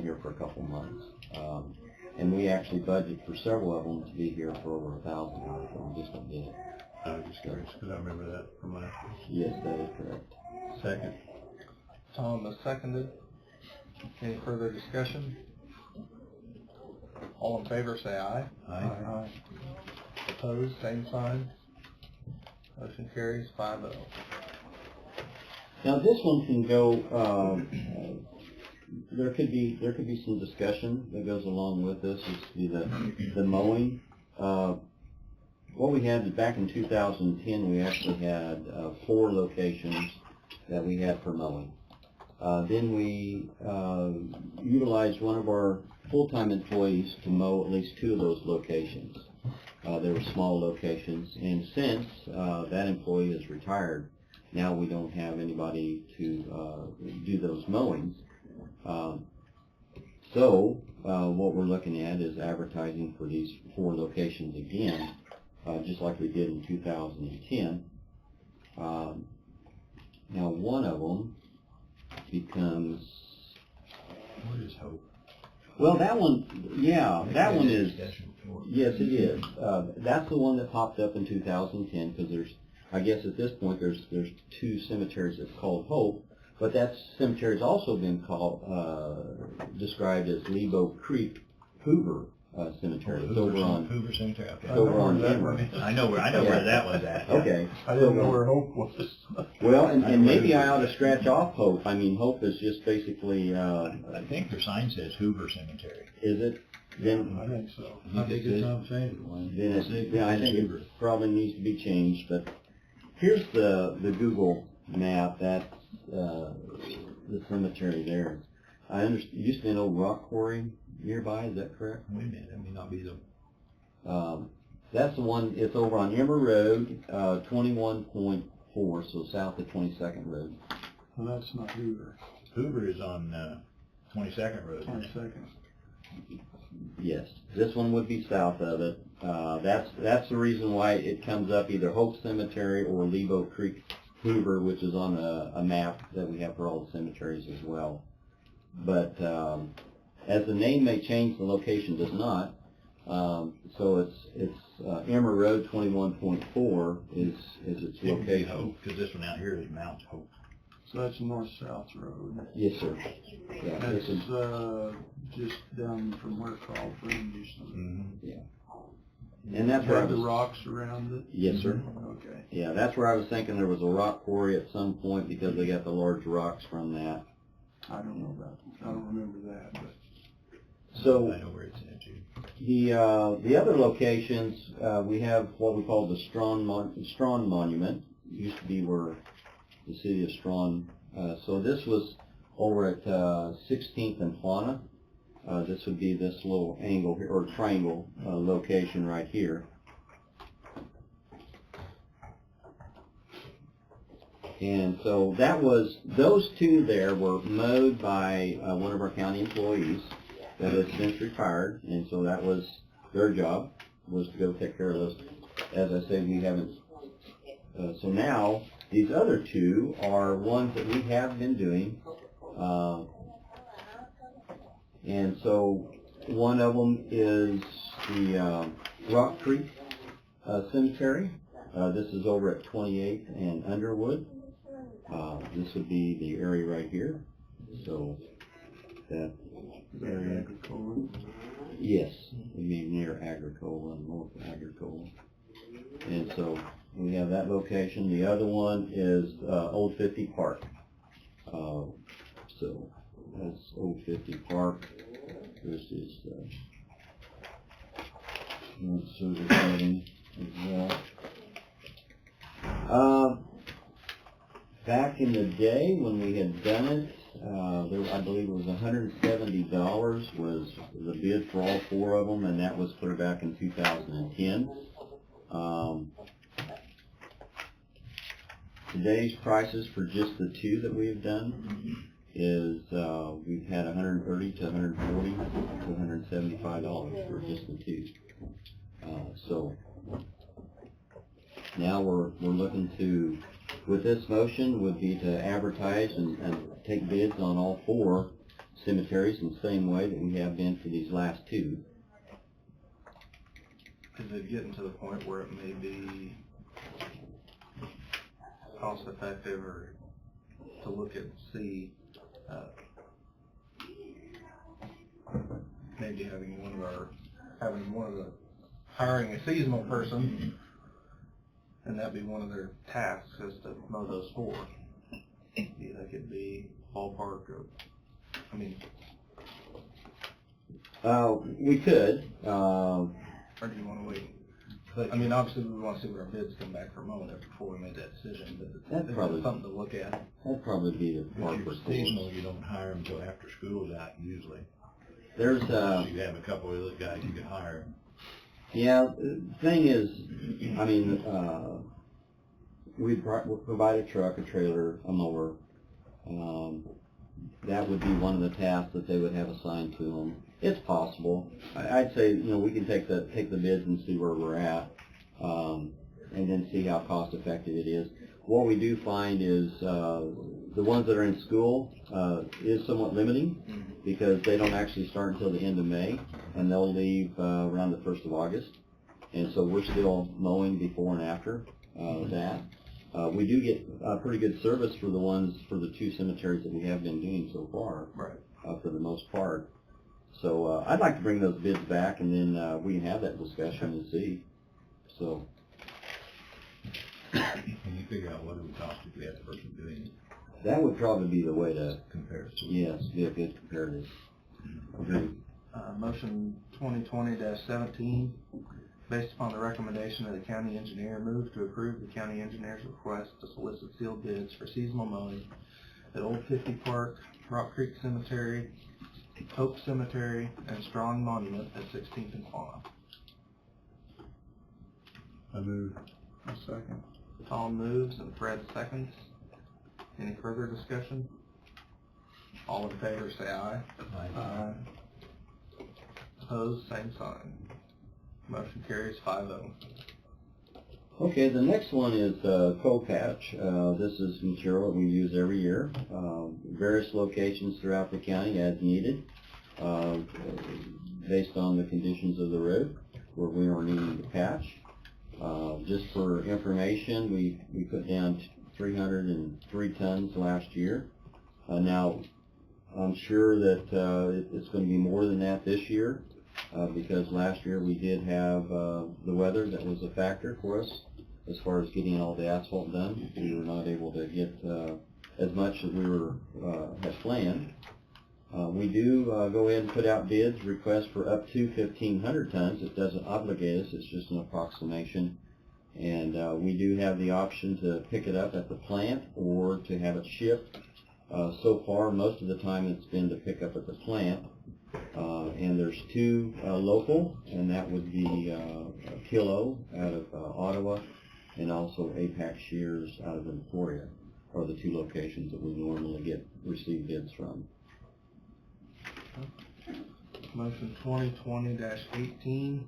here for a couple months. And we actually budget for several of them to be here for over 1,000 hours, and we just don't get it. I was just curious because I remember that from last year. Yes, that is correct. Second. Tom has seconded. Any further discussion? All in favor say aye. Aye. Opposed, same sign. Motion carries 5-0. Now this one can go. There could be some discussion that goes along with this. It's the mowing. What we had back in 2010, we actually had 4 locations that we had for mowing. Then we utilized one of our full-time employees to mow at least 2 of those locations. They were small locations, and since that employee is retired, now we don't have anybody to do those mowings. So what we're looking at is advertising for these 4 locations again, just like we did in 2010. Now one of them becomes... What is Hope? Well, that one is... Yes, it is. That's the one that popped up in 2010 because I guess at this point there's 2 cemeteries that's called Hope, but that cemetery's also been described as Lebo Creek Hoover Cemetery. It's over on Hoover Cemetery. Okay. over on Emerald. I know where that one's at. Okay. I didn't know where Hope was. Well, and maybe I ought to scratch off Hope. I mean, Hope is just basically. I think their sign says Hoover Cemetery. Is it? Then I think so. Might be a good time to change it. I think it probably needs to be changed. But here's the Google map. That's the cemetery there. I understand. It used to be an old rock quarry nearby. Is that correct? Wait a minute, that may not be the... That's the one. It's over on Emmer Road, 21.4, so south of 22nd Road. Well, that's not Hoover. Hoover is on 22nd Road. 22nd. Yes, this one would be south of it. That's the reason why it comes up either Hope Cemetery or Lebo Creek Hoover, which is on a map that we have for all the cemeteries as well. But as the name may change, the location does not. So it's Emmer Road 21.4 is its location. Because this one out here is Mount Hope. So that's north-south road. Yes, sir. Yeah, That's this is, just down from where Carl Friend used to live. yeah. And that's where I Have the was, rocks around it? yes, sir. Okay. Yeah, that's where I was thinking there was a rock quarry at some point because they got the large rocks from that. I don't know about, I don't remember that, but. So I know where it's at, too. the other locations, we have what we call the Strawn Monument. It used to be where the city of Strawn. So this was over at 16th and Plana. This would be this little angle here, or triangle location right here. And so that was, those two there were mowed by one of our county employees that has since retired, and so that was their job, was to go take care of those. As I said, we haven't, so now these other two are ones that we have been doing, and so one of them is the Rock Creek Cemetery. This is over at 28th and Underwood. This would be the area right here. So that area. Yes, it would be near Agricola and north of Agricola. And so we have that location. The other one is Old 50 Park. So that's Old 50 Park. This is service setting as well. Back in the day when we had done it, I believe it was $170 was the bid for all four of them, and that was clear back in 2010. Today's prices for just the two that we've done is we've had $130 to $140 to $175 for just the two. So now we're looking to, with this motion, would be to advertise and take bids on all four cemeteries in the same way that we have been for these last two. Is it getting to the point where it may be cost effective or to look at, see, maybe having one of the, hiring a seasonal person, and that be one of their tasks is to mow those four? Do you think it'd be ballpark of, I mean... We could. Or do you want to wait? I mean, obviously we want to see what our bids come back for mowing it before we make that decision, but That'd probably, something to look at. That'd probably be the part If for you're seasonal, you don't hire them until after school's out usually. There's So you have a couple of those guys you can hire. Yeah, the thing is, I mean, we provide a truck, a trailer, a mower. That would be one of the tasks that they would have assigned to them. It's possible. I'd say, we can take the bids and see where we're at, and then see how cost effective it is. What we do find is the ones that are in school is somewhat limiting because they don't actually start until the end of May, and they'll leave around the 1st of August. And so we're still mowing before and after that. We do get pretty good service for the two cemeteries that we have been doing so far, Right. For the most part. So I'd like to bring those bids back, and then we can have that discussion and see. So. Can you figure out what it would cost if we had the person doing it? That would probably be the way to compare it to. Yes, be a good comparative. Agreed. Motion 2020-17, based upon the recommendation of the county engineer, move to approve the county engineer's request to solicit sealed bids for seasonal mowing at Old 50 Park, Rock Creek Cemetery, Hope Cemetery, and Strong Monument at 16th and Quanah. I move. A second. Tom moves and Fred seconds. Any further discussion? All in favor say aye. Aye. Opposed, same sign. Motion carries 5-0. Okay, the next one is coal patch. This is material that we use every year. Various locations throughout the county as needed, based on the conditions of the road where we are needing to patch. Just for information, we put down 303 tons last year. Now, I'm sure that it's going to be more than that this year, because last year we did have the weather that was a factor for us as far as getting all the asphalt done. We were not able to get as much as we had planned. We do go ahead and put out bids, requests for up to 1,500 tons. It doesn't obligate us, it's just an approximation. And we do have the option to pick it up at the plant or to have it shipped. So far, most of the time it's been to pick up at the plant. And there's two local, and that would be Kilo out of Ottawa, and also Apex Shears out of Emporia. are the two locations that we normally receive bids from. Motion 2020-18,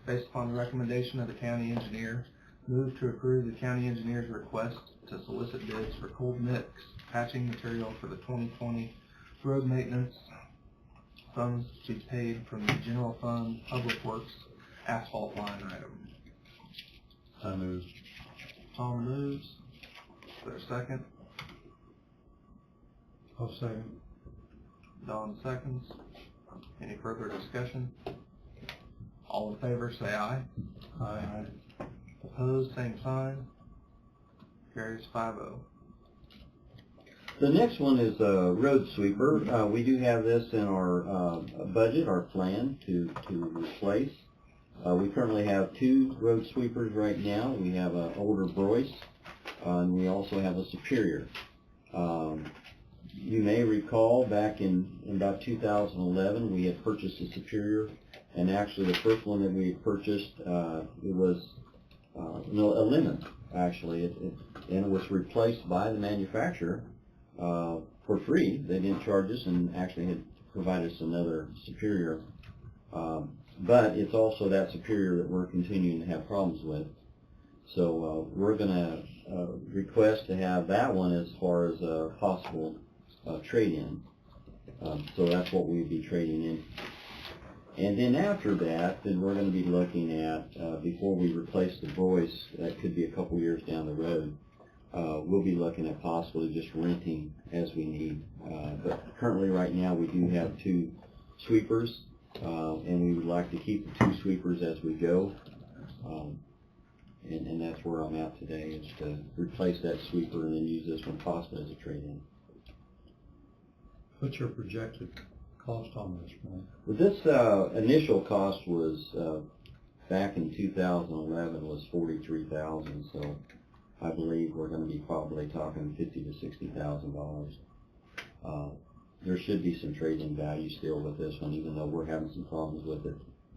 based upon the recommendation of the county engineer, move to approve the county engineer's request to solicit bids for cold mix patching material for the 2020 road maintenance. Funds to be paid from the general fund public works asphalt line item. I move. Tom moves. Is there a second? I'll second. Don seconds. Any further discussion? All in favor, say aye. Aye. Opposed, same sign. Carries 5-0. The next one is a road sweeper. We do have this in our budget, our plan to replace. We currently have two road sweepers right now. We have an older Broyce, and we also have a Superior. You may recall back in about 2011, we had purchased a Superior, and actually the first one that we had purchased, it was a Lemon, actually, and it was replaced by the manufacturer for free. They didn't charge us and actually had provided us another Superior. But it's also that Superior that we're continuing to have problems with. So we're going to request to have that one as far as a possible trade-in. So that's what we'd be trading in. And then after that, then we're going to be looking at, before we replace the Broyce, that could be a couple years down the road, we'll be looking at possibly just renting as we need. But currently right now we do have two sweepers, and we would like to keep the two sweepers as we go. And that's where I'm at today, is to replace that sweeper and then use this one possibly as a trade-in. What's your projected cost on this, man? Well, this initial cost was, back in 2011, was $43,000, so I believe we're going to be probably talking $50,000 to $60,000. There should be some trade-in value still with this one, even though we're having some problems with it.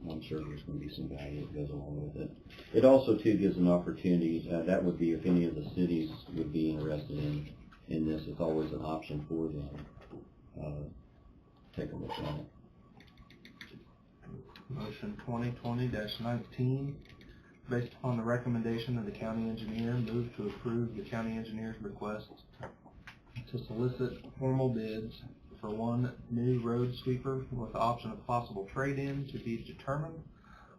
I'm sure there's going to be some value that goes along with it. It also, too, gives an opportunity, that would be if any of the cities would be interested in this, it's always an option for them. Take a look at it. Motion 2020-19, based upon the recommendation of the county engineer, move to approve the county engineer's request to solicit formal bids for one new road sweeper with the option of possible trade-in to be determined.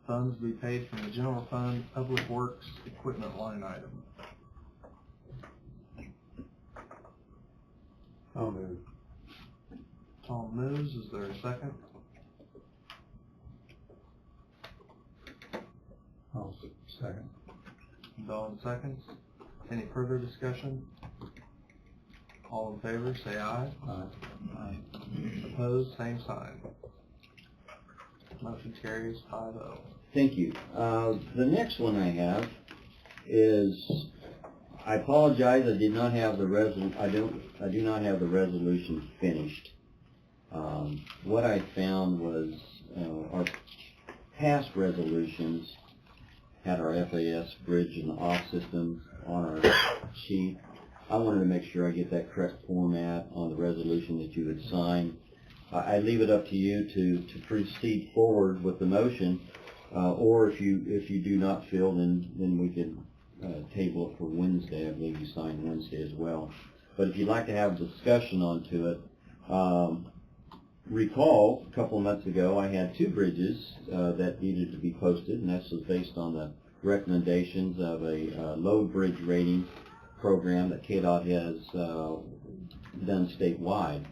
Funds to be paid from the general fund public works equipment line item. I'll move. Tom moves. Is there a second? I'll second. Don seconds. Any further discussion? All in favor, say aye. Aye. Opposed, same sign. Motion carries 5-0. Thank you. The next one I have is, I apologize, I did not have the I do not have the resolution finished. What I found was our past resolutions had our FAS bridge and off system on our sheet. I wanted to make sure I get that correct format on the resolution that you would sign. I leave it up to you to proceed forward with the motion, or if you do not feel, then we can table it for Wednesday. I believe you signed Wednesday as well. But if you'd like to have a discussion onto it, recall a couple of months ago I had two bridges that needed to be posted, and this was based on the recommendations of a low bridge rating program that KDOT has done statewide.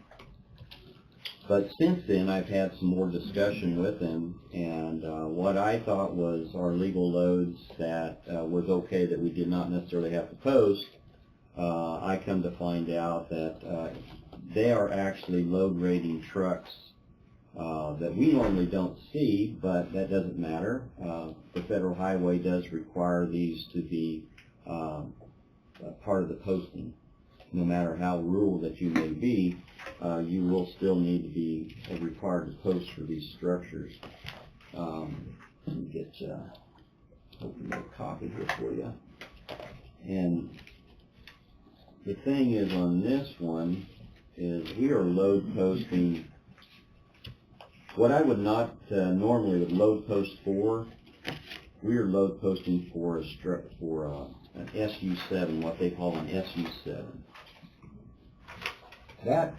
But since then, I've had some more discussion with them, and what I thought was our legal loads that was okay that we did not necessarily have to post, I come to find out that they are actually load rating trucks that we normally don't see, but that doesn't matter. The Federal Highway does require these to be part of the posting. No matter how rural that you may be, you will still need to be required to post for these structures. Let me get open a copy here for you. And the thing is on this one is we are load posting what I would not normally would load post for. We are load posting for an SU7, what they call an SU7. That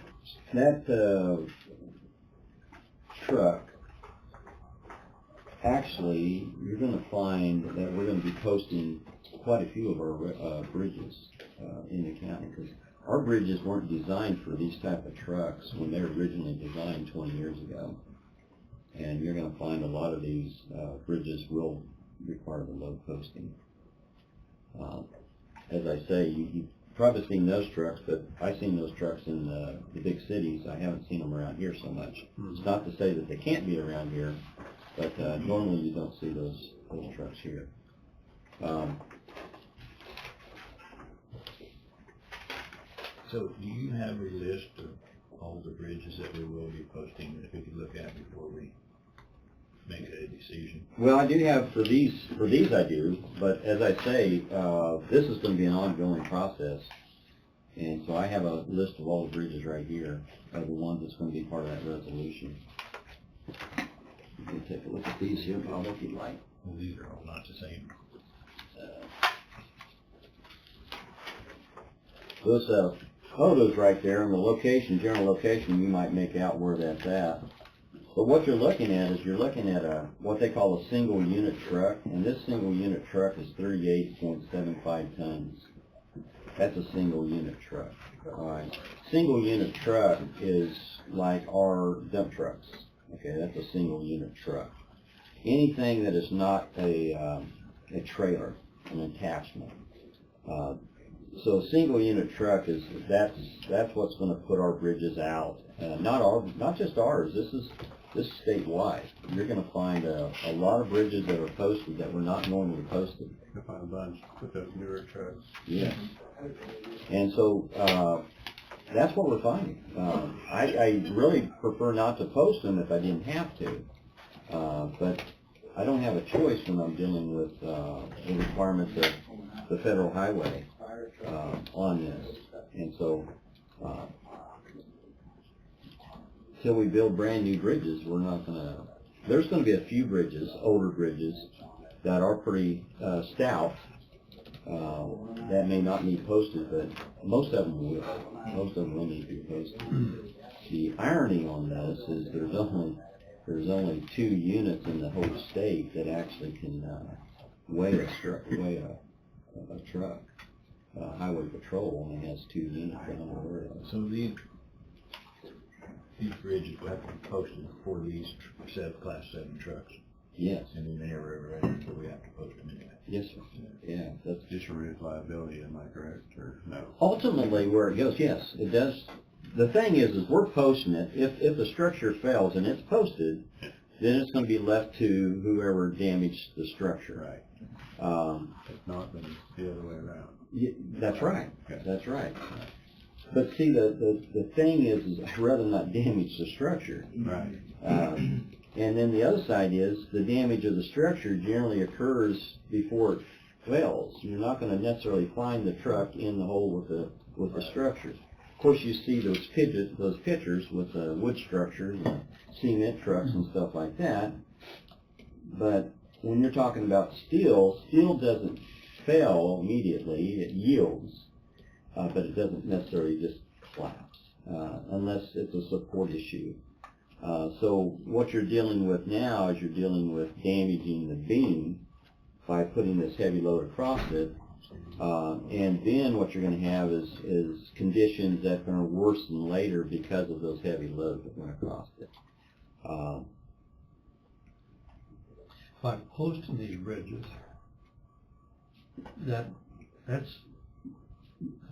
truck, actually, you're going to find that we're going to be posting quite a few of our bridges in the county, because our bridges weren't designed for these type of trucks when they were originally designed 20 years ago. And you're going to find a lot of these bridges will require the load posting. As I say, you've probably seen those trucks, but I've seen those trucks in the big cities. I haven't seen them around here so much. It's not to say that they can't be around here, but normally you don't see those trucks here. So do you have a list of all the bridges that we will be posting that we could look at before we make a decision? Well, I do have for these I do, but as I say, this is going to be an ongoing process, and so I have a list of all the bridges right here of the ones that's going to be part of that resolution. You can take a look at these here, Bob, if you'd like. Well, these are all not the same. Those photos right there and the location, general location, you might make out where that's at. But what you're looking at is you're looking at what they call a single unit truck, and this single unit truck is 38.75 tons. That's a single unit truck. All right. Single unit truck is like our dump trucks. Okay, that's a single unit truck. Anything that is not a trailer, an attachment. So a single unit truck that's what's going to put our bridges out. Not just ours. This is statewide. You're going to find a lot of bridges that are posted that were not normally posted. You'll find a bunch with those newer trucks. Yes. And so that's what we're finding. I really prefer not to post them if I didn't have to, but I don't have a choice when I'm dealing with the requirements of the federal highway on this. And so till we build brand new bridges, we're not going to. There's going to be a few bridges, older bridges, that are pretty stout, that may not need posted, but most of them will. Most of them will need to be posted. The irony on this is there's only 2 units in the whole state that actually can weigh a truck. Highway Patrol only has 2 units that I'm aware of. So these bridges will have to be posted for these Class 7 trucks. Yes. And then they are ready, so we have to post them anyway. Yes, sir. Yeah, that's Just for roof liability, am I correct, or no? ultimately where it goes. Yes, it does. The thing is we're posting it. If the structure fails and it's posted, then it's going to be left to whoever damaged the structure. Right. If not, then the other way around. That's right. Okay. That's right. But see, the thing is I'd rather not damage the structure. Right. And then the other side is the damage of the structure generally occurs before it fails. You're not going to necessarily find the truck in the hole with the structure. Of course, you see those pictures with wood structures and cement trucks and stuff like that. But when you're talking about steel doesn't fail immediately. It yields, but it doesn't necessarily just collapse unless it's a support issue. So what you're dealing with now is you're dealing with damaging the beam by putting this heavy load across it, and then what you're going to have is conditions that are going to worsen later because of those heavy loads that went across it. By posting these bridges, that's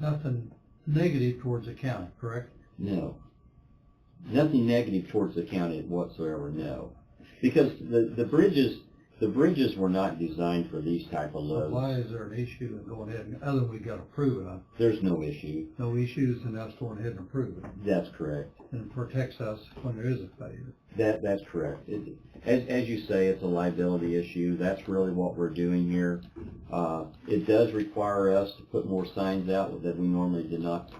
nothing negative towards the county, correct? No. Nothing negative towards the county whatsoever, no. Because the bridges The bridges were not designed for these type of So loads. why is there an issue in going ahead, and other than we got to approve it? There's no issue. No issues, and us going ahead and approve it. That's correct. And it protects us when there is a failure. That's correct. As you say, it's a liability issue. That's really what we're doing here. It does require us to put more signs out that we normally did not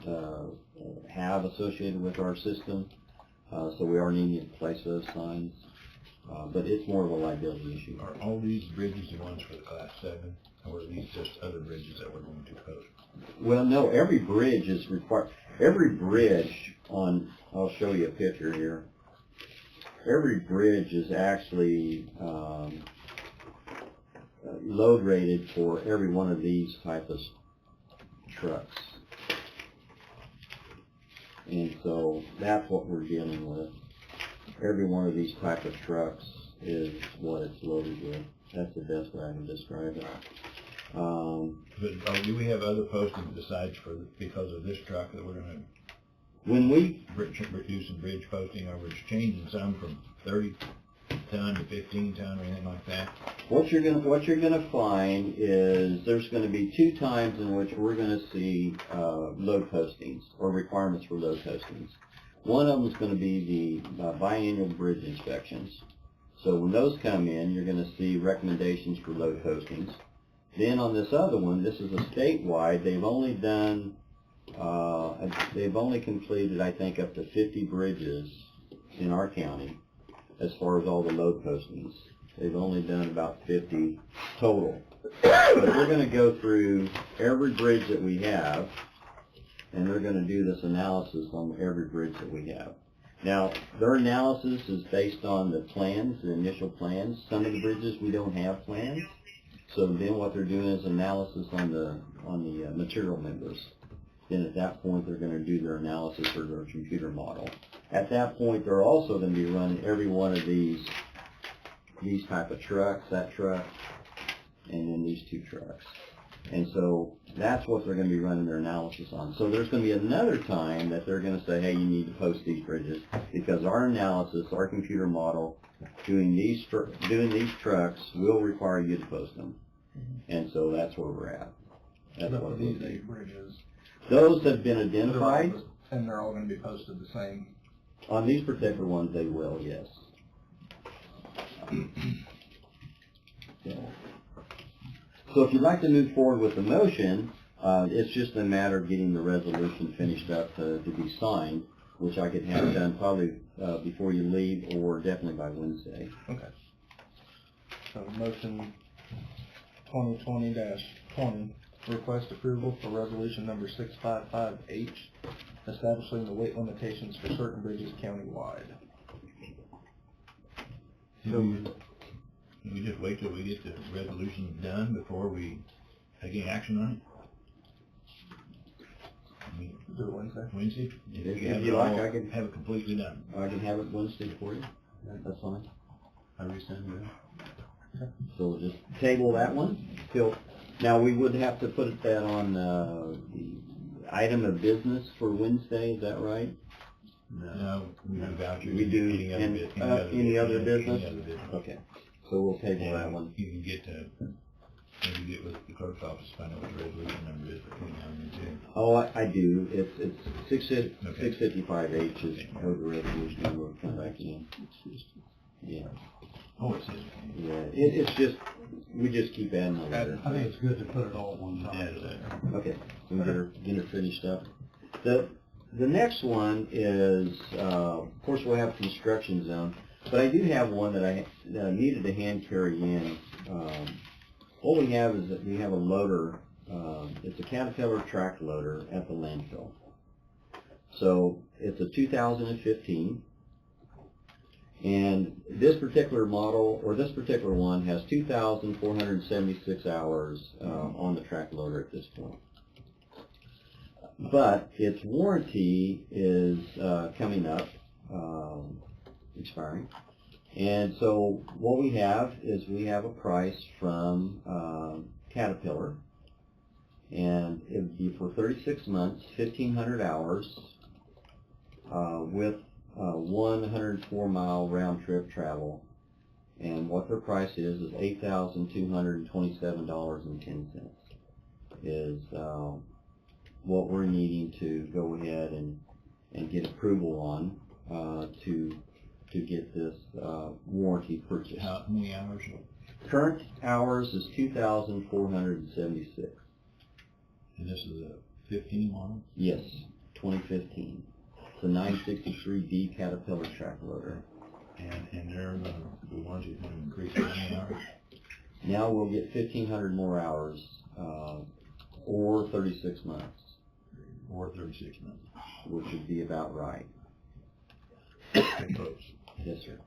have associated with our system. So we are needing to place those signs. But it's more of a liability issue. Are all these bridges the ones for the Class 7, or are these just other bridges that we're going to post? Well, no, every bridge is required. Every bridge on, I'll show you a picture here. Every bridge is actually load rated for every one of these type of trucks. And so that's what we're dealing with. Every one of these type of trucks is what it's loaded with. That's the best way I can describe it. But do we have other postings besides because of this truck that we're going When we to do some bridge posting, or we're changing some from 30 ton to 15 ton or anything like that? what you're gonna find is there's gonna be 2 times in which we're gonna see load postings or requirements for load postings. One of them is going to be the biannual bridge inspections. So when those come in, you're going to see recommendations for load postings. Then on this other one, this is a statewide. They've only done, they've only completed, I think, up to 50 bridges in our county as far as all the load postings. They've only done about 50 total. But we're going to go through every bridge that we have, and they're going to do this analysis on every bridge that we have. Now, their analysis is based on the plans, the initial plans. Some of the bridges we don't have plans, so then what they're doing is analysis on the material members. Then at that point, they're going to do their analysis for their computer model. At that point, they're also going to be running every one of these type of trucks, that truck, and then these 2 trucks. And so that's what they're going to be running their analysis on. So there's going to be another time that they're going to say, hey, you need to post these bridges, because our analysis, our computer model, doing these trucks will require you to post them. And so that's where we're at. That's But what for we'll these do. 8 bridges, Those have been identified. and they're all going to be posted the same. On these particular ones, they will, yes. So if you'd like to move forward with the motion, it's just a matter of getting the resolution finished up to be signed, which I could have done probably before you leave, or definitely by Wednesday. Okay. So motion 2020-20, request approval for resolution number 655H, establishing the weight limitations for certain bridges countywide. Can we just wait till we get the resolution done before we take any action on it? I mean, Do it Wednesday? Wednesday? If we have you it like, all- I can- have it completely done. I can have it Wednesday for you. That's fine. I resend you that. So we'll just table that one till, now we would have to put that on the item of business for Wednesday, is that right? No, we do vouchers. We do any other any other business? Any other business. Okay, so we'll table that And one. you can get to, maybe get with the clerk's office, find out what the resolution number is between now and then. Oh, I do, it's 655H is Okay. how the resolution number will come back in. Yeah, Oh, it says. yeah, it's just, we just keep adding a letter. I think it's good to put it all at one Yeah, time. Okay, so we get her finished up. The next one is, of course, we'll have construction zone, but I do have one that I needed to hand carry in. What we have is that we have a loader, it's a Caterpillar track loader at the landfill. So it's a 2015, and this particular model, or this particular one, has 2,476 hours on the track loader at this point. But its warranty is coming up, expiring. And so what we have is we have a price from Caterpillar, and it would be for 36 months, 1,500 hours, with 104-mile round-trip travel. And what their price is $8,227.10 is what we're needing to go ahead and get approval on to get this warranty purchased. How many hours? Current hours is 2,476. And this is a 15 model? Yes, 2015. It's a 963D Caterpillar track loader. And they're the warranty's going to increase how many hours? Now we'll get 1,500 more hours, or 36 months, Or 36 months. which would be about right. Pretty close. Yes, sir.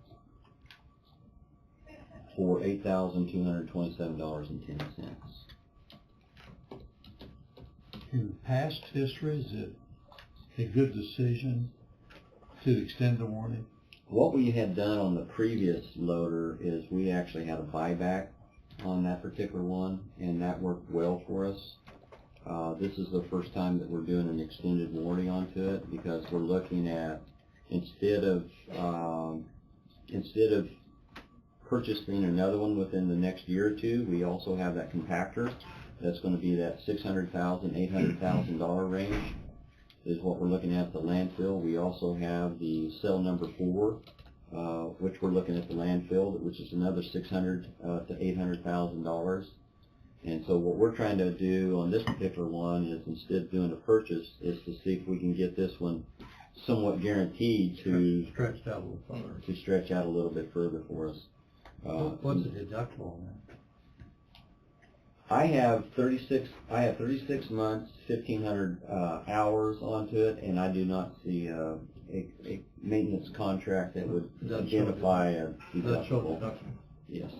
For $8,227.10. In past history, is it a good decision to extend the warranty? What we had done on the previous loader is we actually had a buyback on that particular one, and that worked well for us. This is the first time that we're doing an extended warranty onto it, because we're looking at, instead of purchasing another one within the next year or two, we also have that compactor that's going to be that $600,000, $800,000 range is what we're looking at the landfill. We also have the cell number 4, which we're looking at the landfill, which is another $600,000 to $800,000. And so what we're trying to do on this particular one is, instead of doing a purchase, is to see if we can get this one somewhat guaranteed to Stretched out a little further. stretch out a little bit further for us. What's the deductible on that? I have 36 months, 1,500 hours onto it, and I do not see a maintenance contract that would Does that show identify a Does that show deductible. deductible? Yes.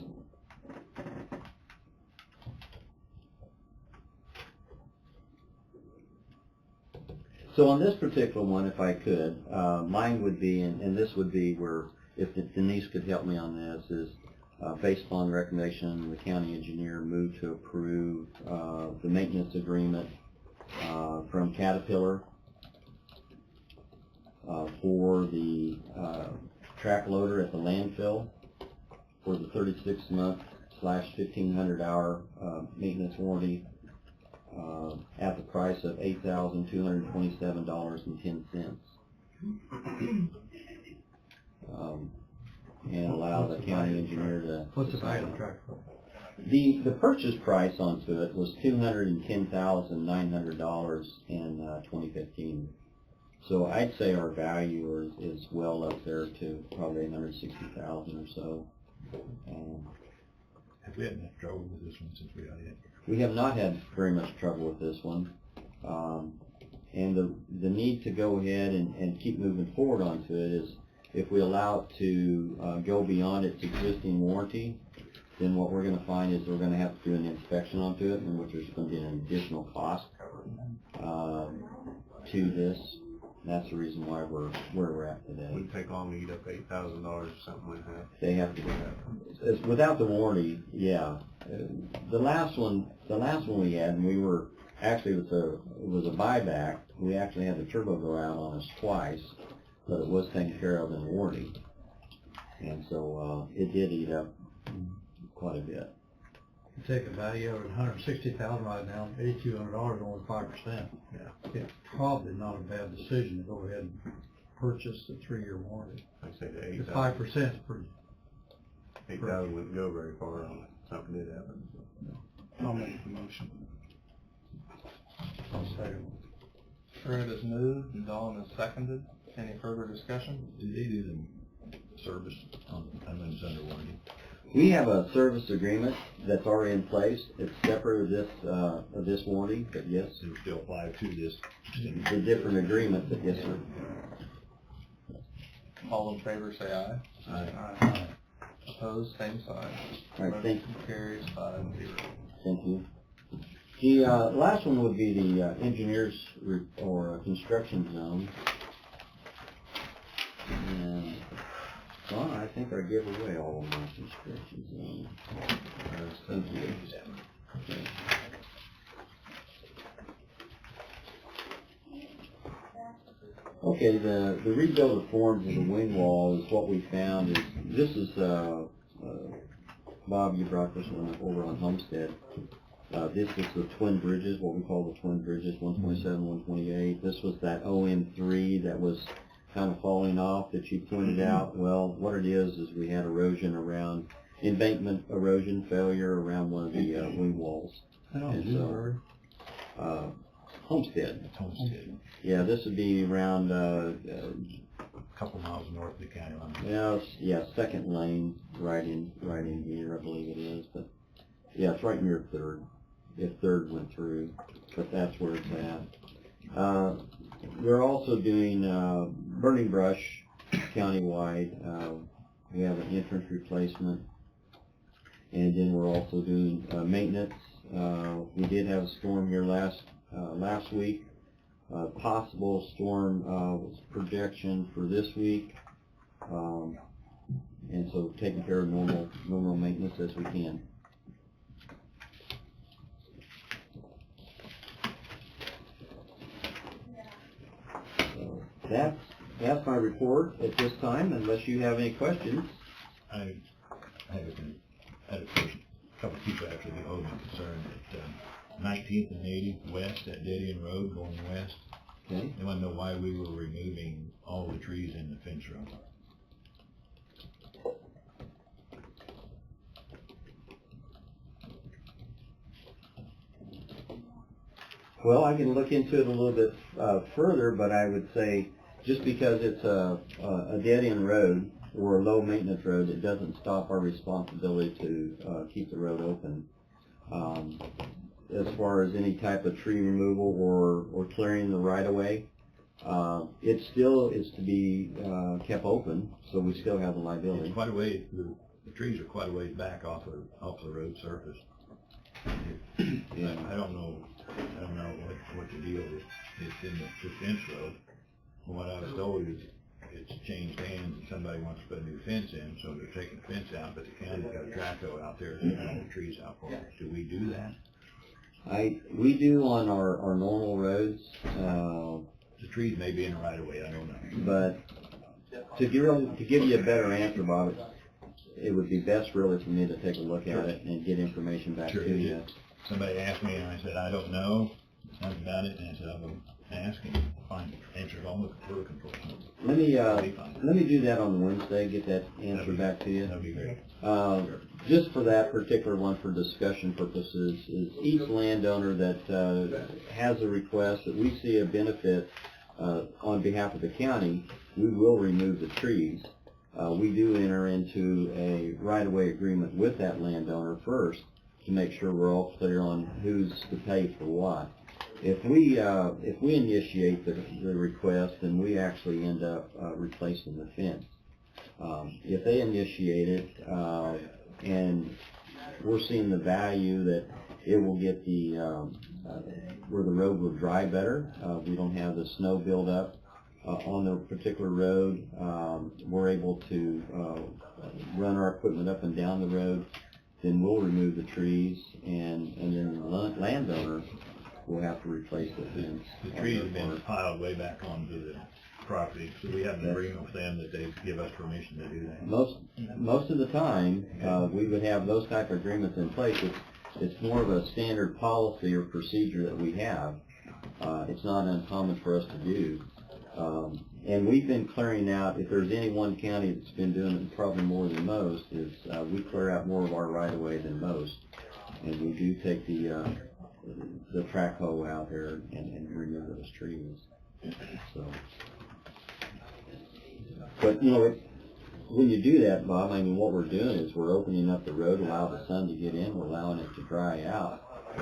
So on this particular one, if I could, mine would be, and this would be where, if Denise could help me on this, is based upon the recommendation, the county engineer moved to approve the maintenance agreement from Caterpillar for the track loader at the landfill for the 36-month/1,500-hour maintenance warranty at the price of $8,227.10. And allow the county engineer to... What's the value of the tractor? The purchase price onto it was $210,900 in 2015. So I'd say our value is well up there to probably $160,000 or so. Have we had enough trouble with this one since we got it? We have not had very much trouble with this one. And the need to go ahead and keep moving forward onto it is, if we allow it to go beyond its existing warranty, then what we're going to find is we're going to have to do an inspection onto it, in which there's going to be an additional cost to this. And that's the reason why we're where we're at today. Wouldn't take long to eat up $8,000 or something like that. They have to do that. Without the warranty, yeah. The last one we had, and we were actually, it was a buyback. We actually had the turbo go out on us twice, but it was taken care of in the warranty. And so it did eat up quite a bit. You take a value of $160,000 right now, $8,200, only 5%. Yeah. It's probably not a bad decision to go ahead and purchase the 3-year warranty. Like I say, the The 8,000 5% is pretty. 8,000 wouldn't go very far on something did happen. I'll make the motion. I'll say, Fred has moved and Dawn has seconded. Any further discussion? Did they do the service on, I mean, it's under warranty? We have a service agreement that's already in place. It's separate of this warranty, but yes, It would still apply to this. it's a different agreement, but yes, sir. All in favor say aye. Aye. Opposed, same sign. All right, thank Motion carries 5-0. Thank you. The last one would be the engineers or construction zone. And, well, I think I gave away all of my construction zone. Thank you. Okay. Okay, the rebuild of forms of the wing wall is what we found is, this is Bob, you brought this one up over on Homestead. This is the twin bridges, what we call the twin bridges, 127, 128. This was that OM3 that was kind of falling off that you pointed out. Well, what it is we had erosion around, embankment erosion failure around one of the wing walls. And so, Homestead. Homestead, Yeah, this would be around, a couple miles north of the county line. yeah, second lane, right in here, I believe it is. But yeah, it's right near third. If third went through, but that's where it's at. We're also doing burning brush countywide. We have an entrance replacement, and then we're also doing maintenance. We did have a storm here last week. Possible storm projection for this week, and so taking care of normal maintenance as we can. So that's my report at this time, unless you have any questions. I had a question. A couple of people actually owed me concern that 19th and 80th west, that Dead End Road going west. Okay. They want to know why we were removing all the trees in the fence row. Well, I can look into it a little bit further, but I would say just because it's a dead-end road or a low-maintenance road, it doesn't stop our responsibility to keep the road open. As far as any type of tree removal or clearing the right-of-way, it still is to be kept open, so we still have a liability. It's quite a way. The trees are quite a ways back off the road surface. Yeah. I don't know what the deal is. It's in the fence road. From what I was told, it's changed hands and somebody wants to put a new fence in, so they're taking the fence out, but the county's got a traco out there to all the trees out for us. Do we do that? We do on our normal roads. The trees may be in the right of way, I don't know. But to give you a better answer, Bob, it would be best really for me to take a look at it and get information back Sure. to you. Somebody asked me and I said, I don't know nothing about it, and I said, I'm going to ask and find answers all we're looking for. Let me do that on Wednesday, get that answer back to you. That'd be great. Just for that particular one, for discussion purposes, is each landowner that has a request that we see a benefit on behalf of the county, we will remove the trees. We do enter into a right-of-way agreement with that landowner first to make sure we're all clear on who's to pay for what. If we initiate the request, then we actually end up replacing the fence. If they initiate it and we're seeing the value that it will get the where the road will dry better, we don't have the snow build up on the particular road. We're able to run our equipment up and down the road. Then we'll remove the trees, and then the landowner will have to replace the fence. The trees have been piled way back onto the property, so we have an agreement with them that they give us permission to do that. Most of the time, we would have those type of agreements in place. It's more of a standard policy or procedure that we have. It's not uncommon for us to do. And we've been clearing out, if there's any one county that's been doing it probably more than most, is we clear out more of our right-of-way than most. And we do take the track hoe out there and remove those trees. So, but when you do that, Bob, I mean, what we're doing is we're opening up the road, allow the sun to get in, we're allowing it to dry out,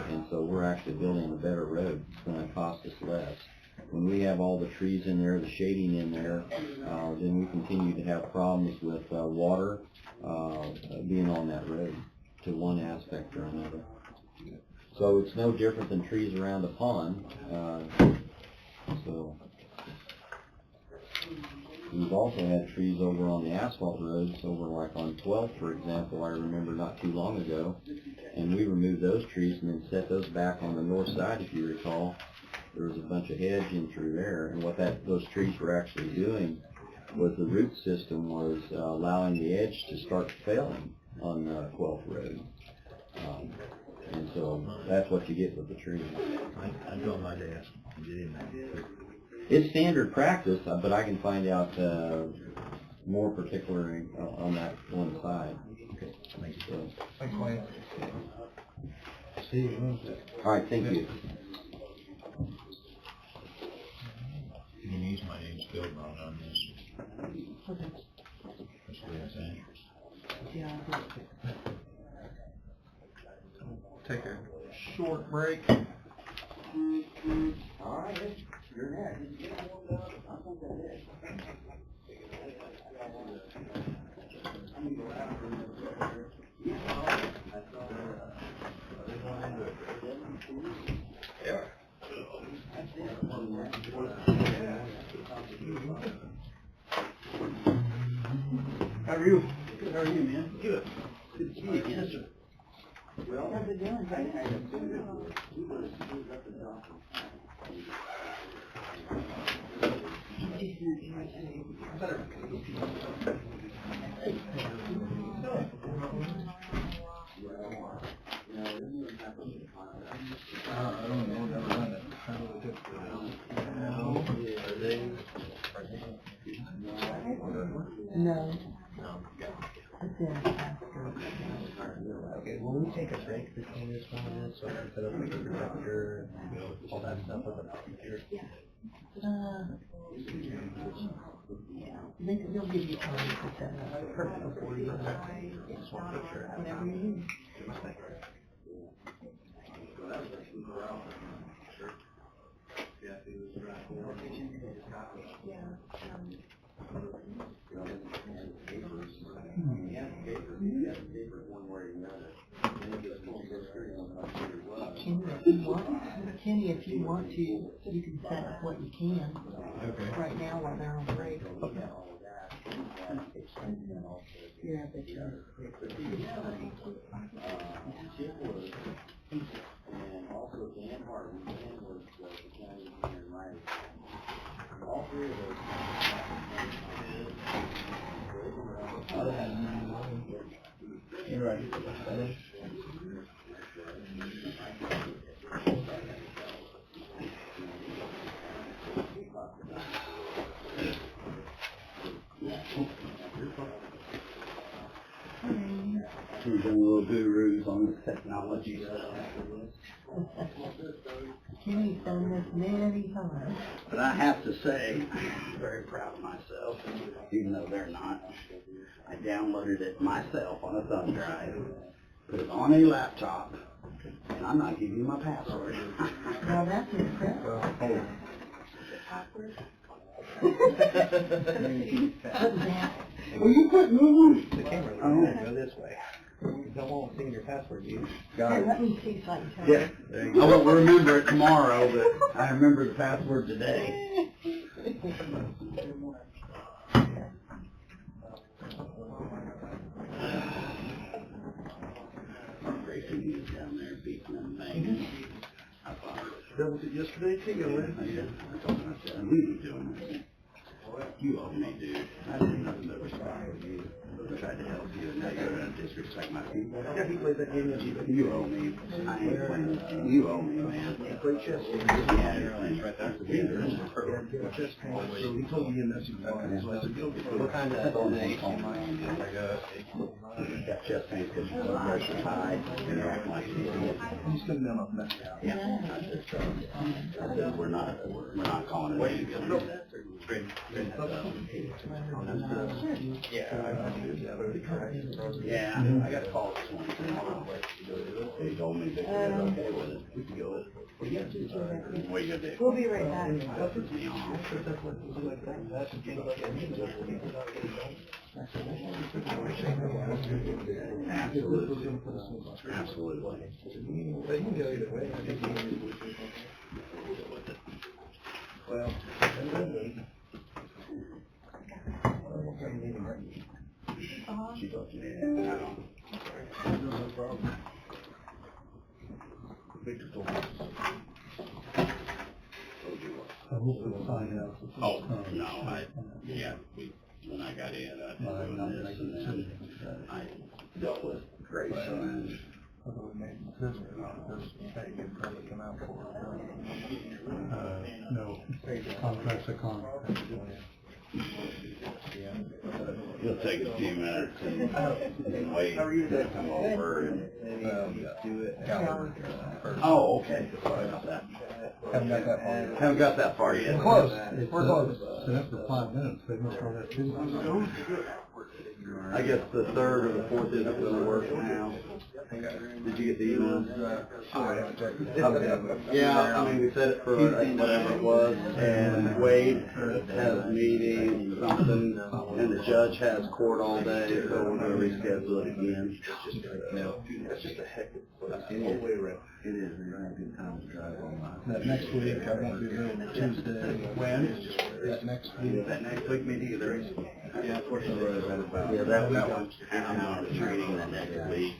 and so we're actually building a better road. It's going to cost us less. When we have all the trees in there, the shading in there, then we continue to have problems with water being on that road to one aspect or another. So it's no different than trees around a pond. So we've also had trees over on the asphalt roads, over like on 12th, for example, I remember not too long ago, and we removed those trees and then set those back on the north side, if you recall. There was a bunch of hedge in through there, and what those trees were actually doing was the root system was allowing the edge to start failing. on 12th Road. And so that's what you get with the tree. I told my dad, I did him that. It's standard practice, but I can find out more particular on that one side. Okay, thank you. So, Thanks, Wayne. See you Wednesday. all right, thank you. You can use my name spelled wrong on this. Okay. That's what I'm saying. Yeah, I'll do it. Take a short break. All right, you're next. How are you? Good, how are you, man? Good. Good to see you again, sir. How's it doing, I don't know, never done it. I really did. No. But then after. Okay, will we take a break between this one and this, so I can set up like a projector and all that stuff with the computer? They'll give you time to set up perfect before you. Just want to make sure I have Whatever you need. Kenny, if you want to, you can set up what you can. Okay. Right now while they're on break. Yeah, but And also Dan Harden. Dan was the county engineer in Riley. All three of those. You're right. He's a little gurus on the technology stuff. Kenny's done this many times. But I have to say, I'm very proud of myself, even though they're not. I downloaded it myself on a thumb drive, put it on a laptop, and I'm not giving you my password. Now that's impressive. Will you quit moving? The camera's gonna go this way. You don't want seeing your password used. Got Here, it. let me see so I can tell Yeah, you. I won't remember it tomorrow, but I remember the password today. Racing is down there beating them things. I thought. That was it yesterday too, I told him, I said, we ain't doing this. You owe me, dude. I did nothing but respond with you. I tried to help you, and now you're gonna disrespect my people. Yeah, he played that game yesterday. You owe me. I ain't playing with you. You owe me, man. He played chess. Yeah, you're playing right there. Yeah, chess. So he told me that's what so I said, go get it. What kind of got chest pains because your blood pressure's high, and you're acting like an idiot. He's coming down off that. Yeah. I said, we're not calling it a game. Yeah, I got a call this morning from tomorrow. He told me that they're okay with it. We can go with it. What are you gonna do? We'll be right back. Absolutely. Absolutely. But you can go either way. I think well, She thought you did. No. No problem. Victor told me. I hope we'll find out. Oh, no, when I got in, I didn't do this, and then dealt with Grace and Whether we made a decision or not, this pay could probably come out for it. No, contract's a contract. it'll take a few minutes and wait to come over and Do it. oh, okay, sorry about that. Haven't got that far. Haven't got that far yet. We're close. It's, We're close. Set up for 5 minutes, they must run that 2 minutes. I guess the 3rd or the 4th isn't gonna work now. Did you get the email? Yeah, I mean, we set it for whatever it was, and Wade has a meeting, something, and the judge has court all day, so we're gonna reschedule it again. That's just a heck of a All the way around. It is, and a good time to drive on That next week, I won't be available Tuesday. When? That next week. That next week, me neither. Yeah, unfortunately, yeah, that week I'm out of training the next week.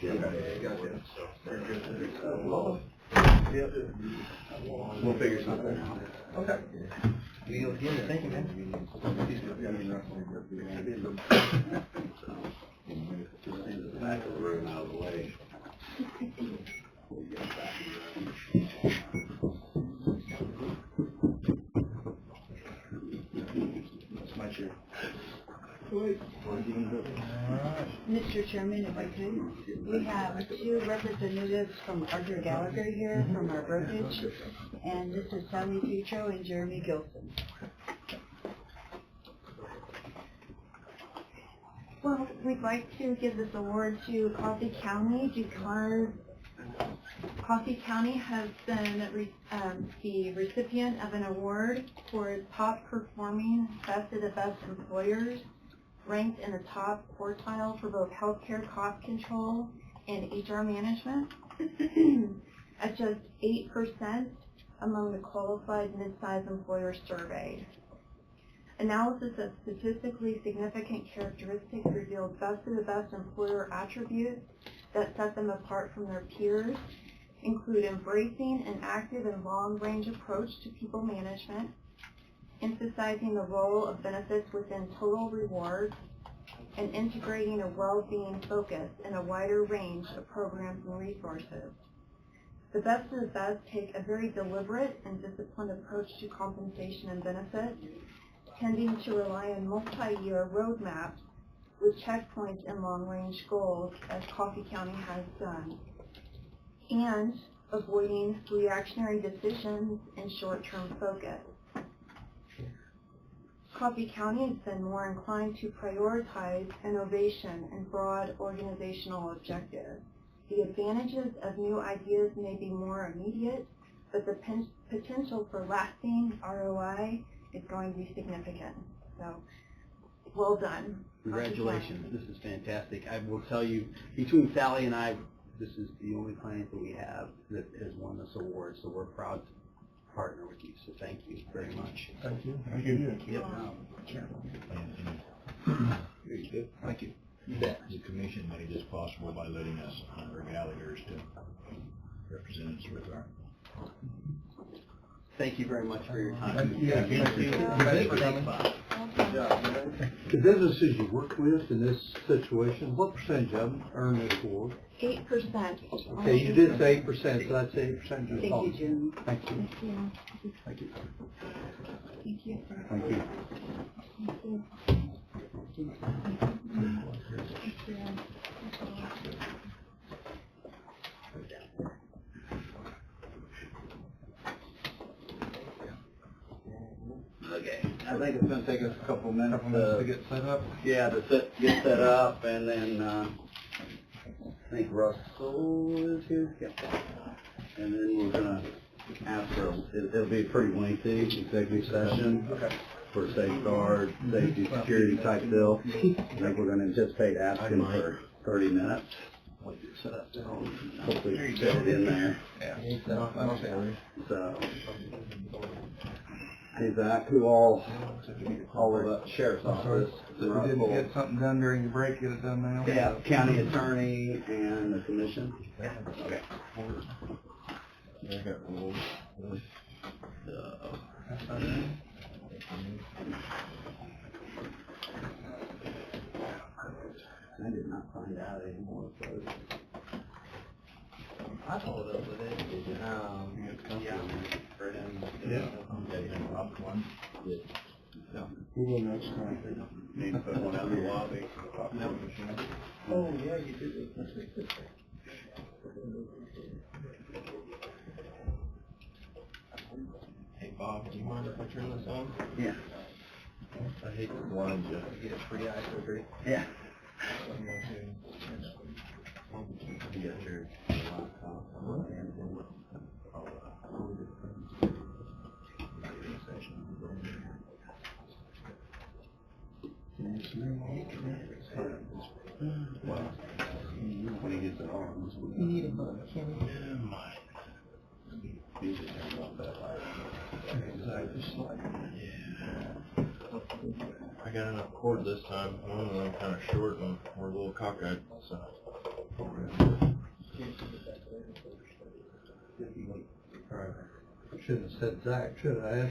We'll figure something out. Okay. Thank you, man. Just back of the room out of the way. That's my chair. Mr. Chairman, if I could, we have 2 representatives from Arthur Gallagher here from our brokerage, and this is Sally Petro and Jeremy Gilson. Well, we'd like to give this award to Coffee County because Coffee County has been the recipient of an award for top performing Best of the Best employers, ranked in the top quartile for both healthcare cost control and HR management at just 8% among the qualified mid-size employers surveyed. Analysis of statistically significant characteristics revealed best of the best employer attributes that set them apart from their peers include embracing an active and long-range approach to people management, emphasizing the role of benefits within total rewards, and integrating a well-being focus in a wider range of programs and resources. The best of the best take a very deliberate and disciplined approach to compensation and benefits, tending to rely on multi-year roadmaps with checkpoints and long-range goals, as Coffee County has done, and avoiding reactionary decisions and short-term focus. Coffee County has been more inclined to prioritize innovation and broad organizational objectives. The advantages of new ideas may be more immediate, but the potential for lasting ROI is going to be significant. So, well done. Congratulations, this is fantastic. I will tell you, between Sally and I, this is the only client that we have that has won this award, so we're proud to partner with you, so thank you very much. Thank you. Thank you. Yep. Thank you. The commission made this possible by letting us honor Gallagher's to represent us with our. Thank you very much for your time. Thank you. Thank you. Thanks for coming. The businesses you work with in this situation, what percentage of them earn this award? 8%. Okay, you did say 8%, so that's 8% of the Thank you, total. Jeremy. Thank you. Thank you. Thank you. Thank you. Thank you. Okay, I think it's gonna take us a couple minutes To get set up. yeah, to get set up, and then, I think Russell is here. Yeah. And then we're gonna ask for, it'll be a pretty lengthy executive session for safeguard, safety, security type bill. I think we're gonna anticipate asking for 30 minutes. Hopefully fit it in there. Yeah. So, hey Zach, who all of the sheriff's office. So we didn't get something done during the break, get it done now? Yeah, county attorney and the commission. Okay. I did not find out. out anymore, so. I followed up with it. Yeah. Rob one. Who will next time? Need to put one out in the lobby. Oh, yeah, you did. Hey Bob, do you mind if I turn this on? Yeah. I hate to blind you. You get free eye surgery. Yeah. You got your laptop. Well, when he gets it on. You need a book, Kenny. You just turn off that light. I got enough cord this time. One of them kind of short and we're a little cockeyed, so. Shouldn't have said Zach, should I?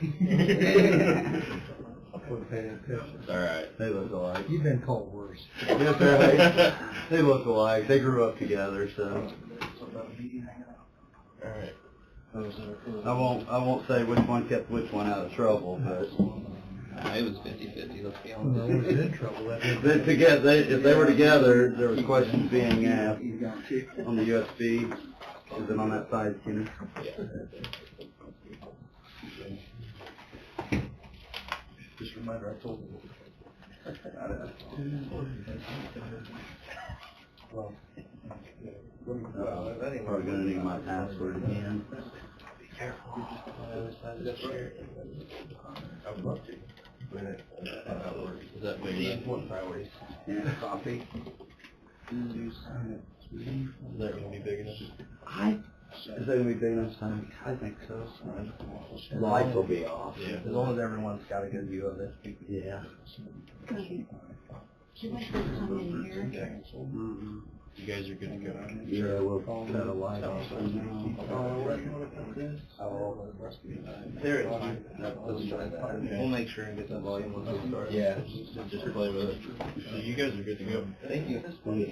I wouldn't pay any attention. It's all right. They look alike. You've been called worse. Yes, right. They look alike. They grew up together, so. All right. I won't say which one kept which one out of trouble, but It was 50-50, let's be Well, honest. no one's in trouble. That they together. If they were together, there was questions being asked on the USB. Is it on that side, Kenny? Just a reminder, I told you. Probably gonna need my password again. Be careful. I would love to. Is that big The enough? important priorities. Yeah, coffee. Is that gonna be big enough? Is that gonna be big enough time? I think so. Lights will be off. Yeah. As long as everyone's got a good view of it. Yeah. She went this time in here. Mhm. You guys are good to go. Yeah, we'll cut a light off. There it's fine. That's fine. We'll make sure and get the volume once we start. Yeah, just play with it. So you guys are good to go. Thank you. Thank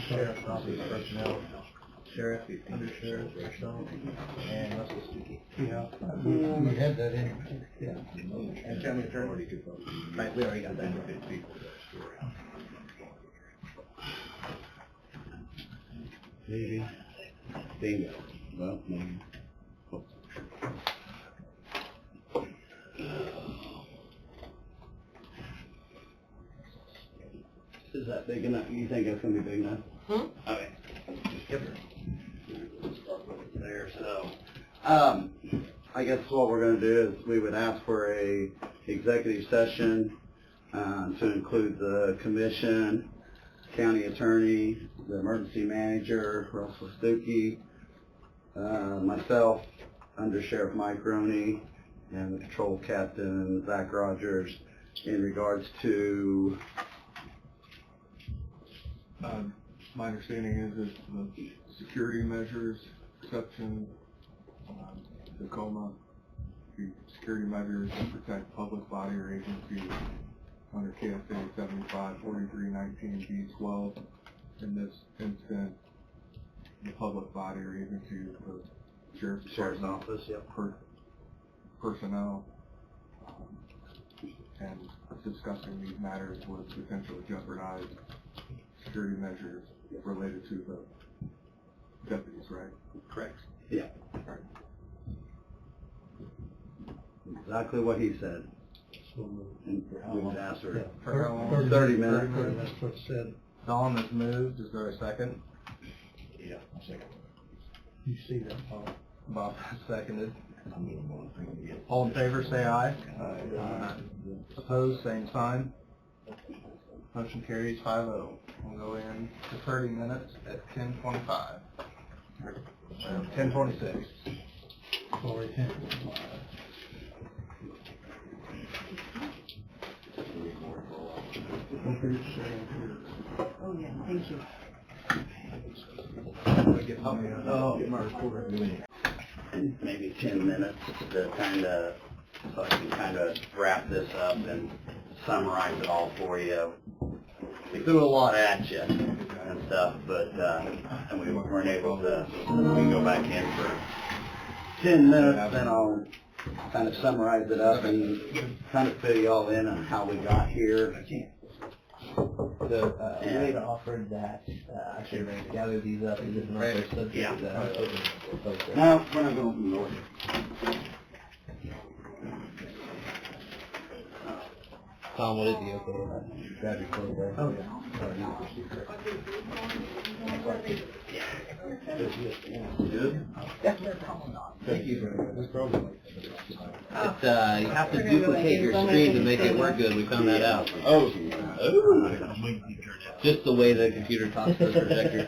Sheriff's office personnel, sheriff, undersheriff, and Russell Stuckey. Yeah, we had that in. Yeah. And county attorney. Right, we already got that. Maybe. Bingo. Well, maybe. Is that big enough? You think that's gonna be big enough? Okay. Yep. There, so. I guess what we're gonna do is we would ask for a executive session, to include the commission, county attorney, the emergency manager, Russell Stuckey, myself, Under Sheriff Mike Roney, and the patrol captain, Zach Rogers, in regards to. My understanding is that the security measures, exception, Tacoma, the security measures that protect public body or agency under KSA 75-4319 B12. In this instance, the public body or agency of the sheriff's office, yep. Personnel, and discussing these matters would potentially jeopardize security measures related to the deputies, right? Correct. Yeah. Right. Exactly what he said. And we would ask her. For how long? 30 minutes. 30 minutes, what it said. Dawn has moved, is there a second? Yeah, I'll second. You see that, Paul? Bob has seconded. All in favor, say aye. Aye. Opposed, same sign. Motion carries 5-0. We'll go in to 30 minutes at 10:25. 10:26. Sorry, 10. Oh, yeah, thank you. Maybe 10 minutes to kind of, so I can kind of wrap this up and summarize it all for you. We threw a lot at you and stuff, but and we weren't able to. We can go back in for 10 minutes, then I'll kind of summarize it up and kind of fill you all in on how we got here. So, you had offered that, I should gather these up, is it not subject Yeah. to that? Okay. No, we're not going from north. Tom, would it be okay if I grab your phone there? Oh, yeah. Good? Thank you for this program. It's, you have to duplicate your screen to make it work good, we found that out. Oh. Just the way the computer talks to the projector.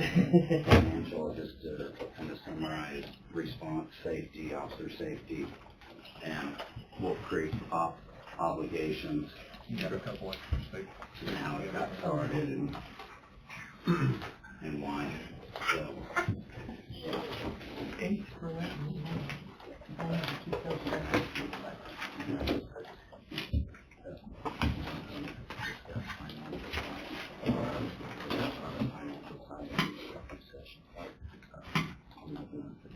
Financial, just to kind of summarize response safety, officer safety, and Wolf Creek obligations. You got a couple extra statements. And how it got started and why. So. Thanks for letting me know. I want to keep those records.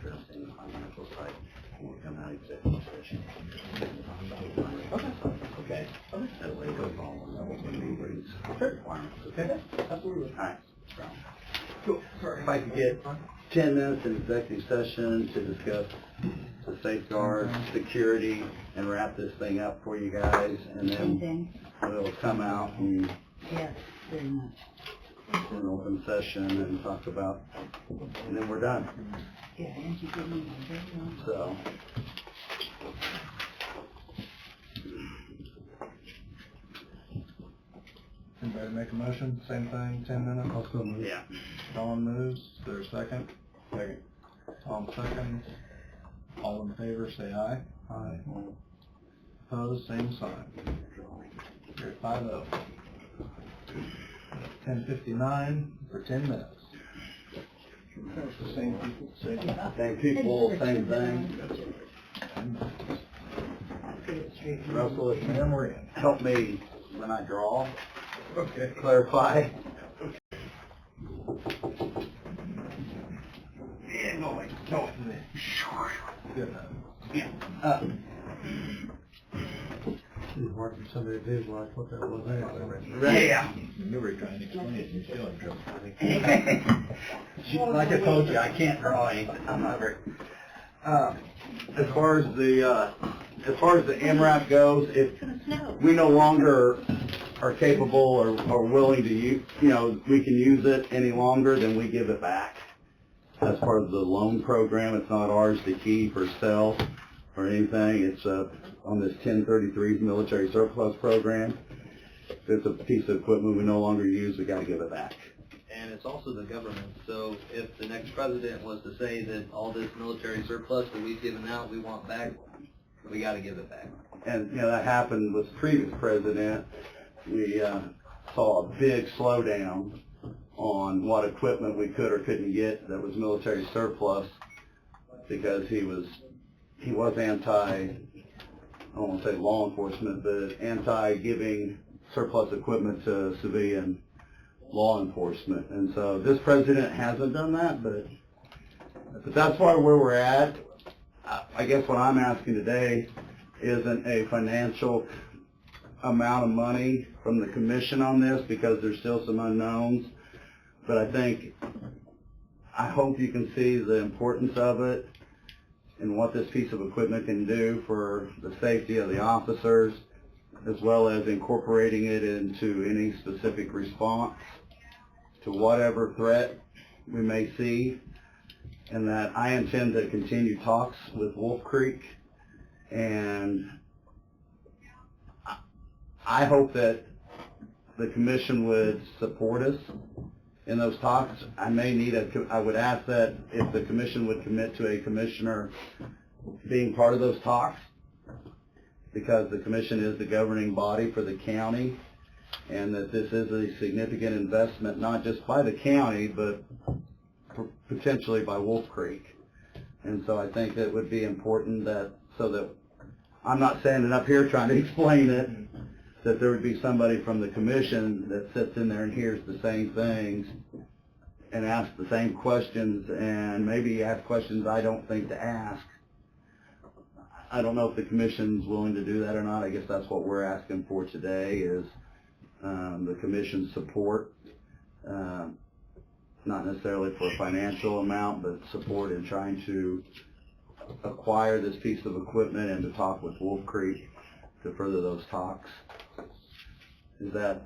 Addressing the financial side, when we come out of executive session. Okay. That way we're following what the meetings requirements. Okay. Absolutely. All right. Cool. If I could get 10 minutes in executive session to discuss the safeguards, security, and wrap this thing up for you guys, and then we'll come out and Yes, very much. for an open session and talk about, and then we're done. Yeah, and you give me my very much. So. Anybody make a motion, same thing, 10 minutes? Also move. Yeah. Dawn moves, is there a second? Second. Tom seconds. All in favor, say aye. Aye. Opposed, same sign. You're at 5-0. 10:59 for 10 minutes. Same people, Same people, same thing. Russell, if you help me when I draw, Okay. clarify. Yeah, no, no. Good. Yeah. It's hard for somebody to visualize what that was anyway. Yeah. You were trying to explain it, you're still in trouble. Like I told you, I can't draw anything. I'm not very. As far as the MRAP goes, if we no longer are capable or willing to use, we can use it any longer, then we give it back. As part of the loan program, it's not ours to keep or sell or anything. It's on this 1033 military surplus program. If it's a piece of equipment we no longer use, we got to give it back. And it's also the government, so if the next president was to say that all this military surplus that we've given out, we want back, we gotta give it back. And, that happened with the previous president. We saw a big slowdown on what equipment we could or couldn't get that was military surplus because he was anti, I don't want to say law enforcement, but anti-giving surplus equipment to civilian law enforcement. And so this president hasn't done that, but that's where we're at. I guess what I'm asking today isn't a financial amount of money from the commission on this because there's still some unknowns, but I hope you can see the importance of it and what this piece of equipment can do for the safety of the officers, as well as incorporating it into any specific response to whatever threat we may see, and that I intend to continue talks with Wolf Creek, and I hope that the commission would support us in those talks. I would ask that if the commission would commit to a commissioner being part of those talks, because the commission is the governing body for the county, and that this is a significant investment, not just by the county, but potentially by Wolf Creek. And so I think it would be important that, so that I'm not standing up here trying to explain it, that there would be somebody from the commission that sits in there and hears the same things and asks the same questions, and maybe ask questions I don't think to ask. I don't know if the commission's willing to do that or not. I guess that's what we're asking for today, is the commission's support, not necessarily for a financial amount, but support in trying to acquire this piece of equipment and to talk with Wolf Creek to further those talks. Does that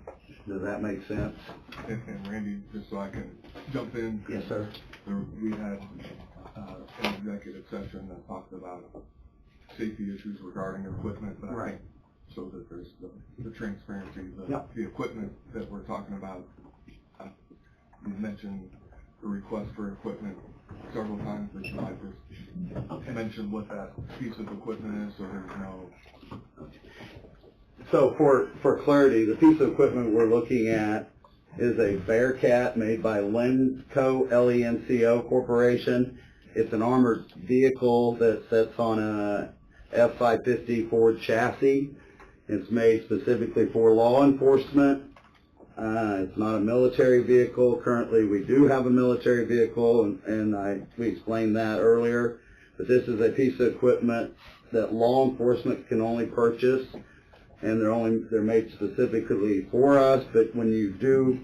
make sense? And Randy, just so I can jump in. Yes, sir. We had an executive session that talked about safety issues regarding equipment, but I think so that there's the transparency, the equipment that we're talking about. You mentioned the request for equipment several times, but you might just mention what that piece of equipment is, so there's no... So for clarity, the piece of equipment we're looking at is a Bearcat made by Lenco, L-E-N-C-O Corporation. It's an armored vehicle that sits on a F-550 Ford chassis. It's made specifically for law enforcement. It's not a military vehicle. Currently, we do have a military vehicle, and we explained that earlier. But this is a piece of equipment that law enforcement can only purchase, and they're made specifically for us. But when you do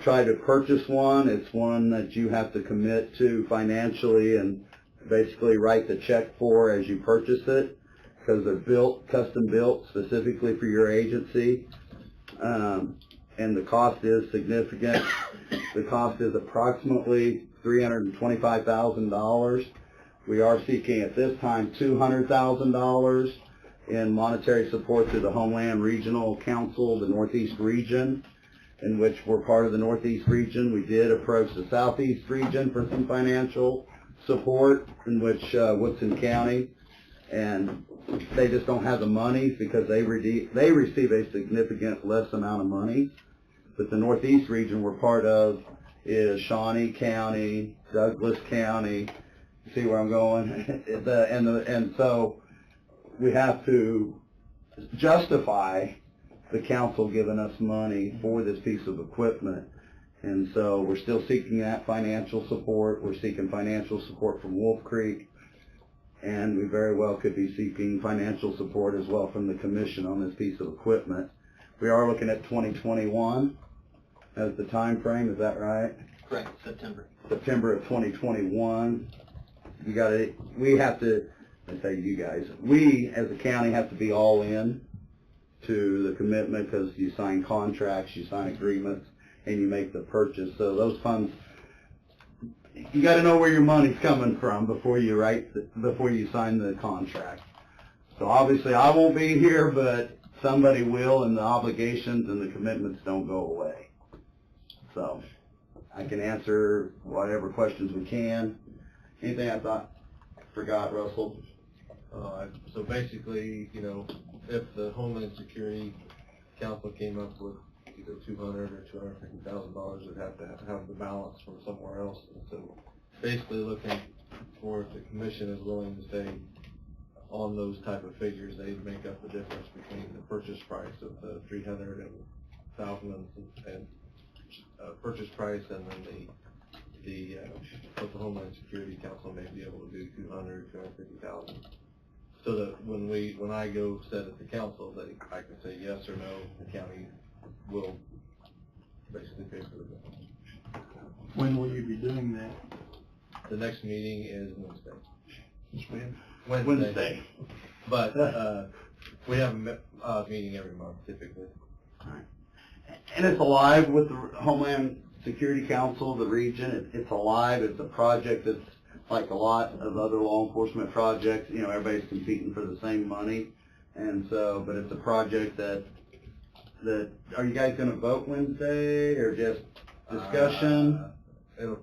try to purchase one, it's one that you have to commit to financially and basically write the check for as you purchase it, because they're custom built specifically for your agency. And the cost is significant. The cost is approximately $325,000. We are seeking at this time $200,000 in monetary support through the Homeland Regional Council, the Northeast Region, in which we're part of the Northeast Region. We did approach the Southeast Region for some financial support, in which Woodson County, and they just don't have the money because they receive a significant less amount of money. But the Northeast Region we're part of is Shawnee County, Douglas County. You see where I'm going? And so we have to justify the council giving us money for this piece of equipment. And so we're still seeking that financial support. We're seeking financial support from Wolf Creek, and we very well could be seeking financial support as well from the commission on this piece of equipment. We are looking at 2021 as the time frame, is that right? Correct, September. September of 2021. We have to, I say you guys, we as a county have to be all in to the commitment, because you sign contracts, you sign agreements, and you make the purchase. So those funds, you got to know where your money's coming from before you sign the contract. So obviously I won't be here, but somebody will, and the obligations and the commitments don't go away. So I can answer whatever questions we can. Anything I forgot, Russell? So basically, if the Homeland Security Council came up with either $200,000 or $250,000, it'd have to have the balance from somewhere else. And so basically looking for if the commission is willing to stay on those type of figures, they'd make up the difference between the purchase price of the $300,000 and purchase price, and then what the Homeland Security Council may be able to do, $250,000. So that when I go sit at the council, that I can say yes or no, the county will basically pay for the bill. When will you be doing that? The next meeting is Wednesday. This week? Wednesday. But we have a meeting every month typically. All right. And it's alive with the Homeland Security Council, the region. It's alive. It's a project that's like a lot of other law enforcement projects. Everybody's competing for the same money. And so, but it's a project that are you guys going to vote Wednesday, or just Discussion? It'll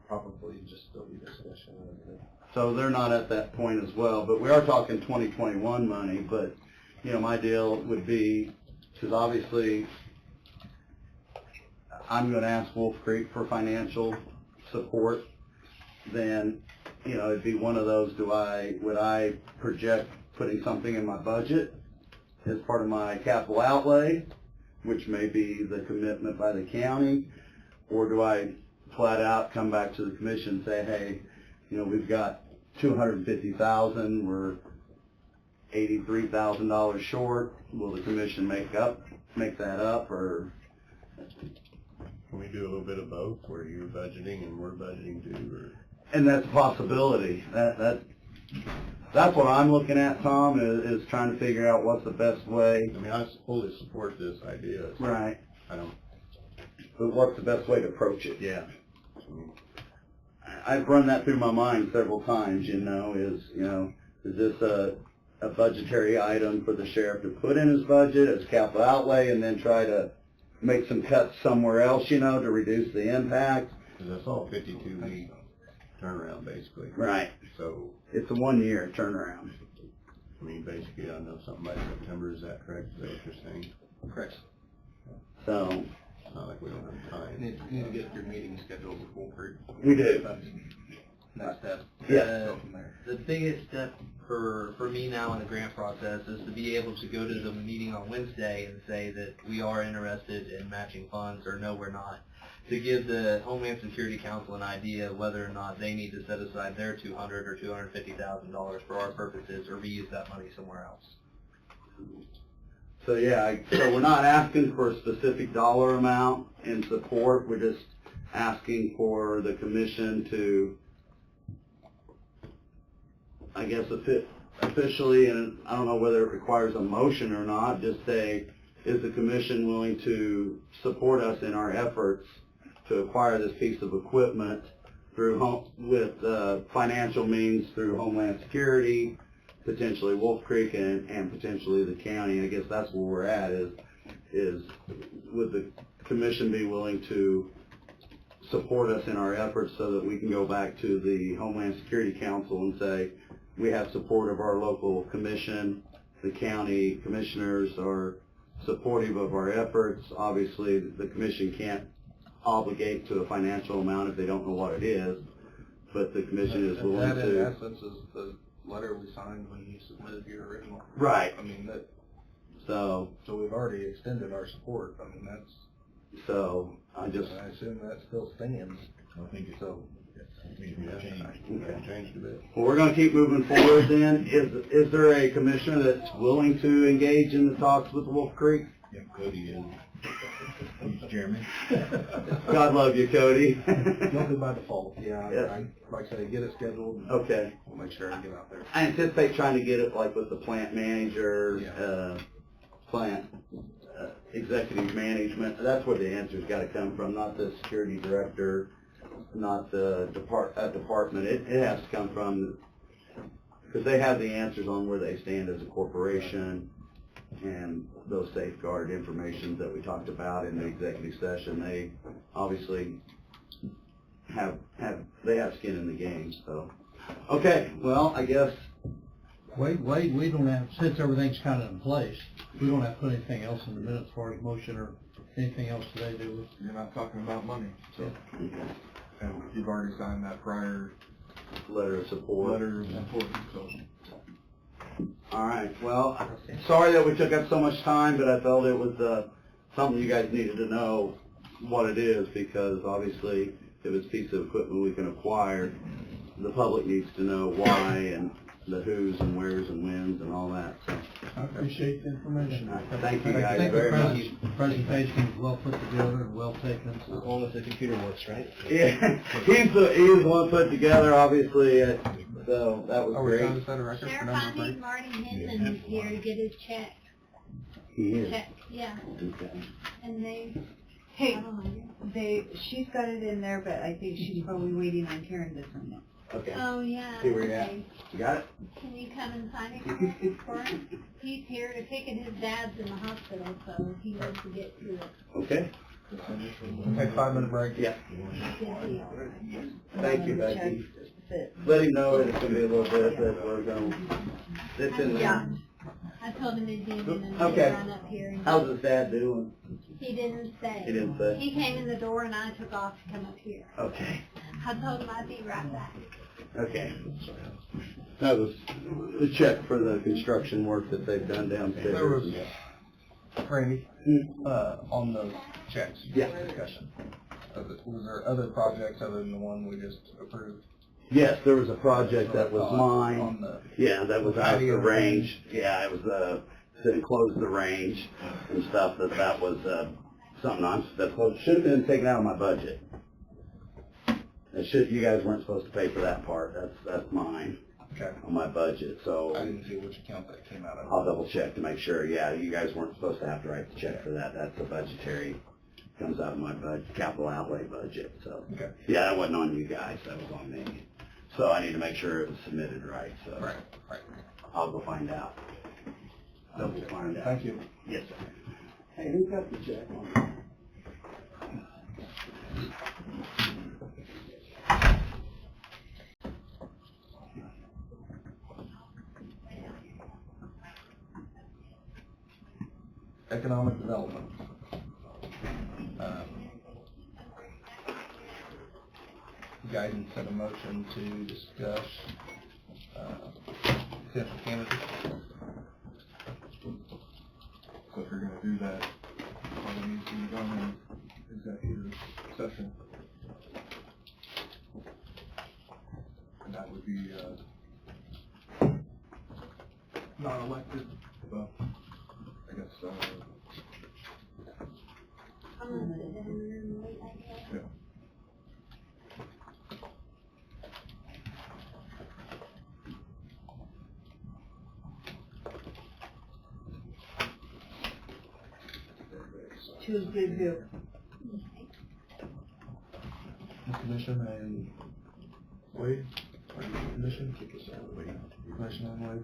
probably just still be discussion. So they're not at that point as well, but we are talking 2021 money, but, you know, my deal would be, because obviously I'm gonna ask Wolf Creek for financial support, then, you know, it'd be one of those, would I project putting something in my budget as part of my capital outlay, which may be the commitment by the county, or do I flat out come back to the commission and say, hey, you know, we've got $250,000, we're $83,000 short, will the commission make that up, or? Can we do a little bit of both, where you're budgeting and we're budgeting too, or? And that's a possibility. That's what I'm looking at, Tom, is trying to figure out what's the best way. I mean, I fully support this idea. So Right. I don't. But what's the best way to approach it? Yeah. I've run that through my mind several times, is this a budgetary item for the sheriff to put in his budget as capital outlay and then try to make some cuts somewhere else, to reduce the impact? Because that's all 52-week turnaround, basically. Right. So, it's a 1-year turnaround. I mean, basically, I know something by September, is that correct? Is that what you're saying? Correct. So, it's not like we don't have time. You need to get your meeting scheduled with Wolf Creek. We do. That's next step. Yeah. Go from there. The biggest step for me now in the grant process is to be able to go to the meeting on Wednesday and say that we are interested in matching funds, or no, we're not. To give the Homeland Security Council an idea of whether or not they need to set aside their $200,000 or $250,000 for our purposes, or reuse that money somewhere else. So yeah, so we're not asking for a specific dollar amount in support. We're just asking for the commission to, I guess, officially, and I don't know whether it requires a motion or not, just say, is the commission willing to support us in our efforts to acquire this piece of equipment with financial means through Homeland Security, potentially Wolf Creek, and potentially the county. I guess that's where we're at, is would the commission be willing to support us in our efforts so that we can go back to the Homeland Security Council and say, we have support of our local commission, the county commissioners are supportive of our efforts. Obviously, the commission can't obligate to a financial amount if they don't know what it is, but the commission is willing that, to. in essence, is the letter we signed when you submitted your original. Right. I mean, So we've already extended our support. I mean, that's. So I assume that still stands. I think it's so. Changed a bit. Well, we're going to keep moving forward then. Is there a commissioner that's willing to engage in the talks with Wolf Creek? Yeah, Cody is. He's chairman. God love you, Cody. Guilty by default. Yeah. Yes. Like I say, get it scheduled. And Okay. We'll make sure I get out there. I anticipate trying to get it like with the plant manager, plant executive management. That's where the answer's got to come from, not the security director, not the department. It has to come from, because they have the answers on where they stand as a corporation and those safeguard information that we talked about in the executive session. They obviously have skin in the game. So, okay, well, I guess. Wade, we don't have, since everything's kind of in place, we don't have to put anything else in the minutes as far as motion or anything else today, do we? You're not talking about money, so. Okay. And you've already signed that prior Letter of support. So. All right, well, sorry that we took up so much time, but I felt it was something you guys needed to know what it is, because obviously if it's a piece of equipment we can acquire, the public needs to know why and the whos and wheres and whens and all that. So, I appreciate the information. thank you guys I think very much. the presentation was well put together and well taken. As long as the computer works, right? Yeah, he's the one put together, obviously, so that was Are we great. trying to set a record for Sheriff, number I three? need Marty Hinton here to get his check. He is. Check, yeah, Okay. and they, Hey, I don't know. she's got it in there, but I think she's probably waiting on Karen to sign it. Okay. Oh, yeah. See where you're at. okay. You got it? Can you come and sign it for him? He's here to pick it. His dad's in the hospital, so he needs to get to it. Okay. Take a 5-minute break. Yeah. Thank you, Becky. Let him know that it's gonna be a little bit, that we're gonna, it's in there. I told him he'd be in and Okay. run up here. And How's his dad doing? He didn't say. He didn't say? He came in the door and I took off to come up here. Okay, I told him I'd be right back. okay. That was the check for the construction work that they've done downstairs. There was, Randy, on those checks. Yeah. Discussion. Was there other projects other than the one we just approved? Yes, there was a project that was On mine. the Yeah, that was out of the patio range. Yeah, it was, to enclose the range and stuff, that was, something that should have been taken out of my budget. You guys weren't supposed to pay for that part. That's mine. Okay. On my budget, so. I didn't see which account that came out of. I'll double check to make sure, yeah, you guys weren't supposed to have to write the check for that, that's a budgetary, comes out of my capital outlay budget, so. Okay. Yeah, that wasn't on you guys, that was on me. So I need to make sure it was submitted right, so. Right. I'll go find out. Double find out. Thank you. Yes, sir. Hey, who got the check on? Economic development. Guidance and a motion to discuss potential candidates. So if you're gonna do that, all it needs to be done in executive session. And that would be, non-elected, well, I guess, I'm gonna sit down and wait, I guess. yeah. Tuesday, Bill. Commission and Wade, are you commission? Commission and Wade.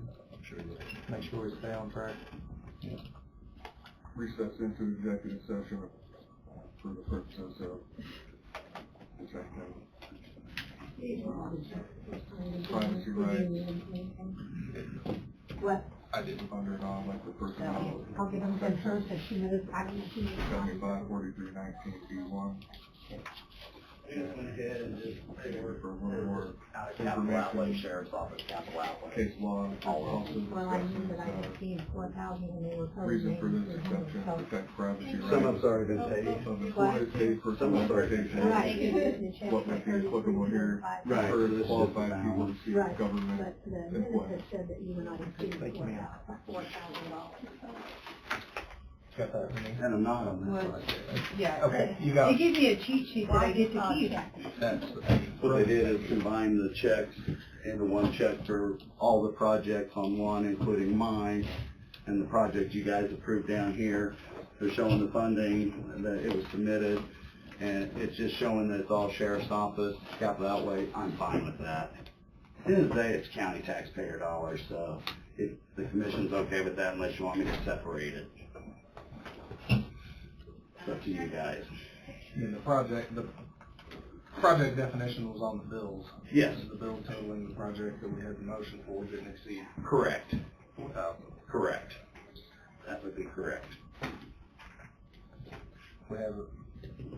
Make sure we stay on track. Yeah. Recess into executive session for the purposes of protecting privacy rights. What? I didn't. Under non-elected personnel. I'll give them to her so she knows I can see. 75-43-19-B1. Went ahead and just For a little more out of capital outlay, information, sheriff's office capital outlay. case law, also Well, I knew that I had discusses, seen 4,000 and they were. reason for this exception, protect privacy rights. Some of it's already been paid. Of employees paid for Some of it's already been communication. Right. What might be applicable here Right. for This is qualified the people balance. to see Right, government but the employees. minutes said that you were not including Thank you, ma'am. $4,000. Got that, Renee? And I'm not on What? this side. Yeah. Okay, you got They it. give me a cheat sheet that I get to keep. That's. What they did is combine the checks into one check for all the projects on one, including mine, and the project you guys approved down here. They're showing the funding, and that it was submitted, and it's just showing that it's all sheriff's office, capital outlay. I'm fine with that. At the end of the day, it's county taxpayer dollars, so if the commission's okay with that, unless you want me to separate it. It's up to you guys. And the project definition was on the bills. Yes. The bill totaling the project that we had the motion for didn't exceed Correct. 4,000. Correct. That would be correct. We have,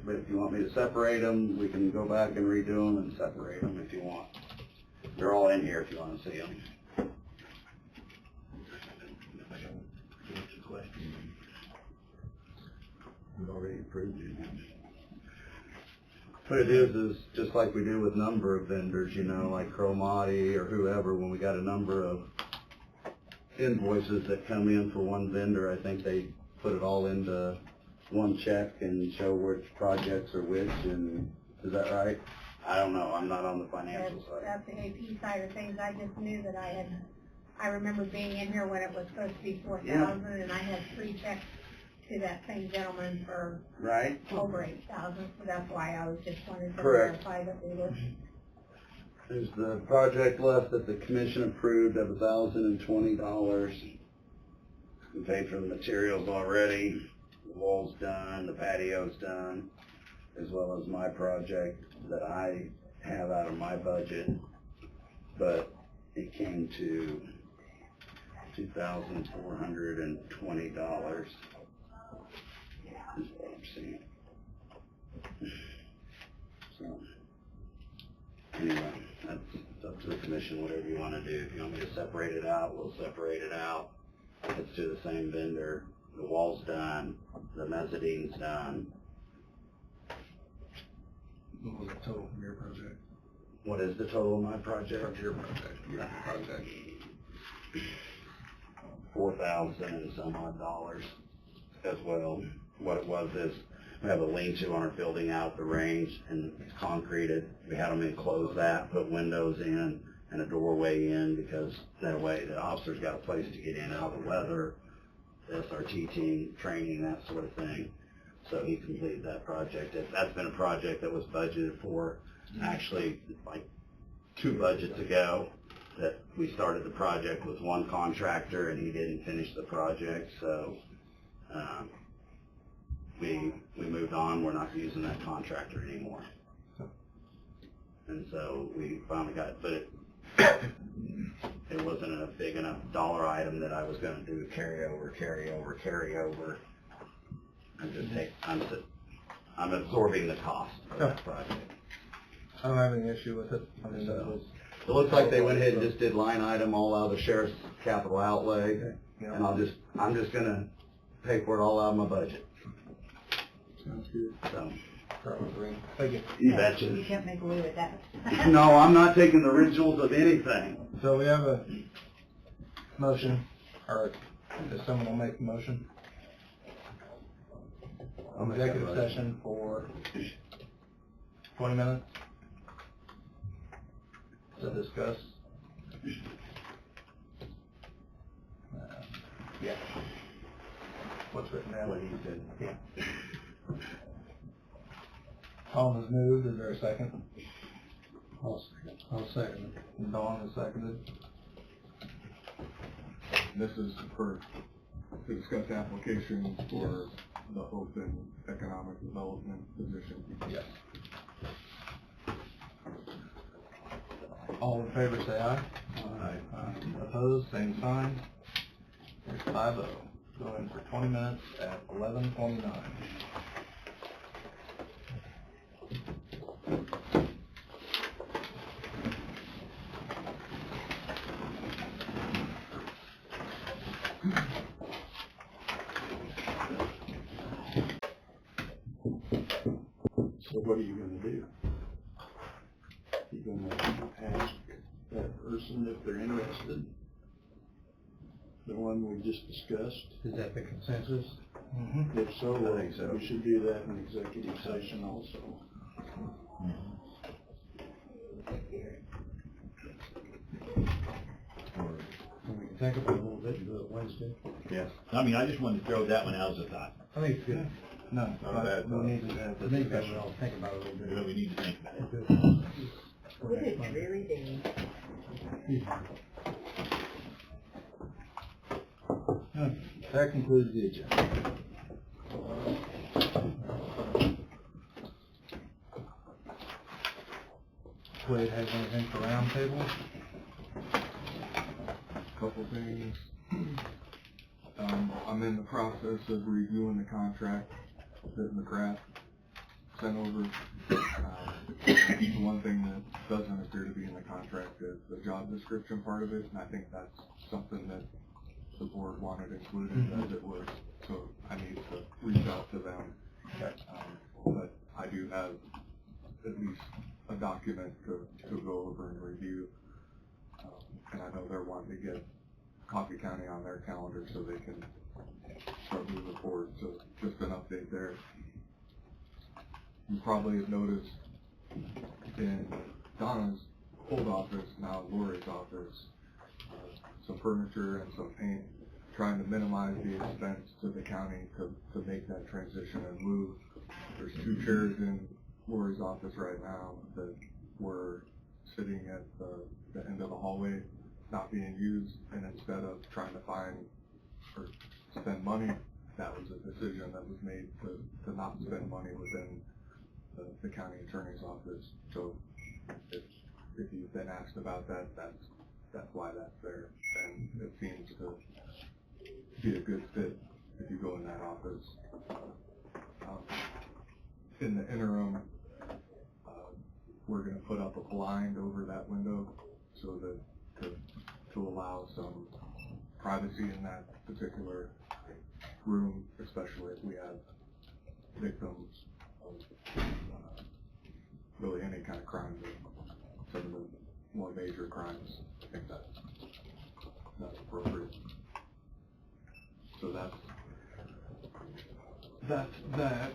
But if you want me to separate them, we can go back and redo them and separate them if you want. They're all in here if you want to see them. We've already approved it. What it is just like we do with number of vendors, you know, like Cromati or whoever, when we got a number of invoices that come in for one vendor, I think they put it all into one check and show which projects are which, and is that right? I don't know, I'm not on the financial side. That's the AP side of things. I just knew that I remember being in here when it was supposed to be 4,000 and I had 3 checks to that same gentleman for Right? over 8,000, so that's why I was just wanted to Correct. verify that we were. There's the project left that the commission approved of $1,020. We paid for the materials already. walls done, the patio's done, as well as my project that I have out of my budget, but it came to $2,420 is what I'm seeing. So, anyway, that's up to the commission, whatever you want to do. If you want me to separate it out, we'll separate it out. It's to the same vendor. The wall's done, the mezzanine's done. What was the total from your project? What is the total of my project? From your project, your project. 4,000 and some odd dollars as well. What it was is, we have a lean-to on our building out the range, and it's concreted. We had them enclose that, put windows in and a doorway in, because that way the officer's got a place to get in out of the weather, the SRT team, training, that sort of thing. So he completed that project. That's been a project that was budgeted for actually like 2 budgets ago, that we started the project with one contractor and he didn't finish the project, so we moved on. We're not using that contractor anymore. And so we finally got, but it wasn't a big enough dollar item that I was going to do carry over. I'm absorbing the cost of that project. I don't have any issue with it. I mean, that was. It looks like they went ahead and just did line item all out of the sheriff's capital outlay, Yeah. and I'm just gonna pay for it all out of my budget. Sounds good. So, Thank you. you betcha. You can't make away with that. No, I'm not taking the originals of anything. So we have a motion, or if someone will make the motion. Executive session for 20 minutes to discuss. Yeah. What's written down? What he said. Yeah. Tom has moved. Is there a second? I'll second it. Dawn has seconded. This is to discuss applications for the open economic development position. Yes. All in favor, say aye. Aye. Opposed, same sign. There's 5-0. Go in for 20 minutes at 11:29. So what are you gonna do? You gonna ask that person if they're interested? The one we just discussed? Is that the consensus? Mm-hmm. If so, I think so. we should do that in executive session also. And we can think about it a little bit and do it Wednesday. Yes. I mean, I just wanted to throw that one out as a thought. I think it's good. No, Not a bad we thought. need to have I this think that we discussion. all think about it a little You bit. know, we need to think about it. Good. What a dreary day. That concludes the agenda. Wade has anything for roundtable? Couple things. I'm in the process of reviewing the contract that McGrath sent over. The one thing that doesn't appear to be in the contract is the job description part of it, and I think that's something that the board wanted included as it was, so I need to reach out to them. But I do have at least a document to go over and review, and I know they're wanting to get Coffee County on their calendar so they can start moving forward, so just an update there. You probably have noticed in Donna's old office, now Lori's office, some furniture and some paint, trying to minimize the expense to the county to make that transition and move. There's 2 chairs in Lori's office right now that were sitting at the end of the hallway, not being used, and instead of trying to find or spend money that was a decision that was made to not spend money within the county attorney's office. So if you've been asked about that, that's why that's there. And it seems to be a good fit if you go in that office. In the interim, we're going to put up a blind over that window so that to allow some privacy in that particular room, especially if we have victims of really any kind of crime, but some of the more major crimes. I think that's appropriate. So that's that.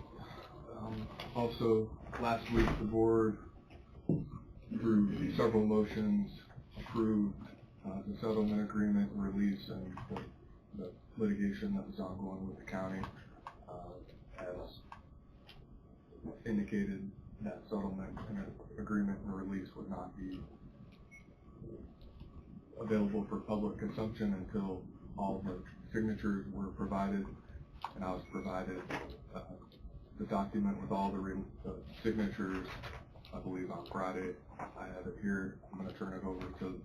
Also, last week the board, through several motions, approved the settlement agreement release and the litigation that was ongoing with the county. As indicated, that settlement agreement and release would not be available for public consumption until all the signatures were provided, and I was provided the document with all the signatures, I believe on Friday. I have it here. I'm going to turn it over to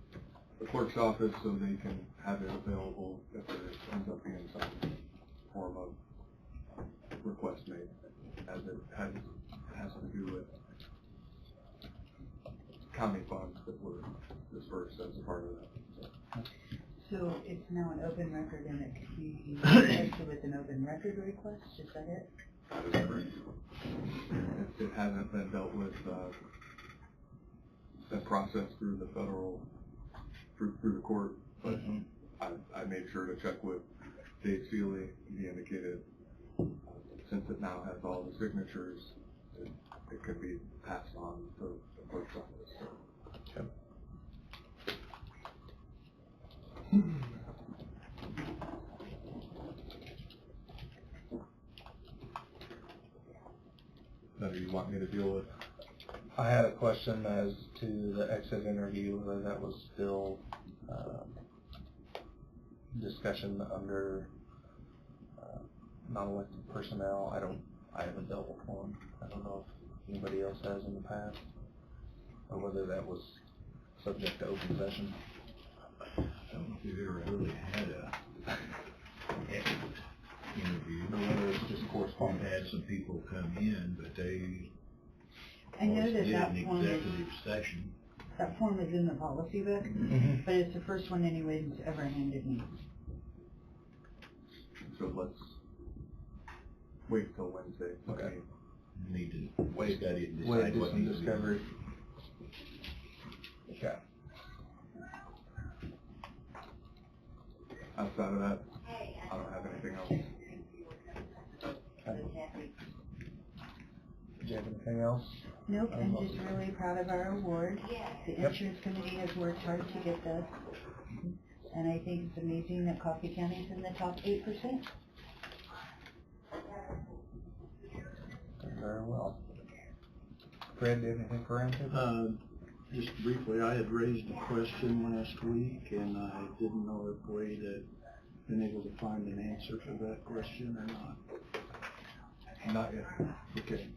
the clerk's office so they can have it available if there ends up being some form of request made, as it has to do with county funds that were dispersed as a part of that. So it's now an open record and it could be requested with an open record request, is that it? That is correct. It hasn't been dealt with, been processed through the federal, through the court, but I made sure to check with Dave Seeley. He indicated since it now has all the signatures, it could be passed on to the clerk's office. So. Do you want me to deal with? I had a question as to the exit interview, whether that was still discussion under non-elected personnel. I haven't dealt with one. I don't know if anybody else has in the past, or whether that was subject to open session. I don't know if you've ever really had a exit interview. Or whether it's just correspondence. We've had some people come in, but they I know that did that an form is, executive session. that form is in the policy book, but it's the first one anybody's ever handed me. So let's wait till Wednesday. Okay. You need to wait, study it, and Wait, decide do what some needs to be done. discovery. Okay. Outside of that, I don't have anything else. Do you have anything else? Nope, I'm just really proud of our award. The insurance committee has worked hard to get this. And I think it's amazing that Coffee County's in the top 8%. Very well. Fred, do you have anything for roundtable? Just briefly, I had raised a question last week, and I didn't know if Wade had been able to find an answer for that question or not. Not yet. Okay.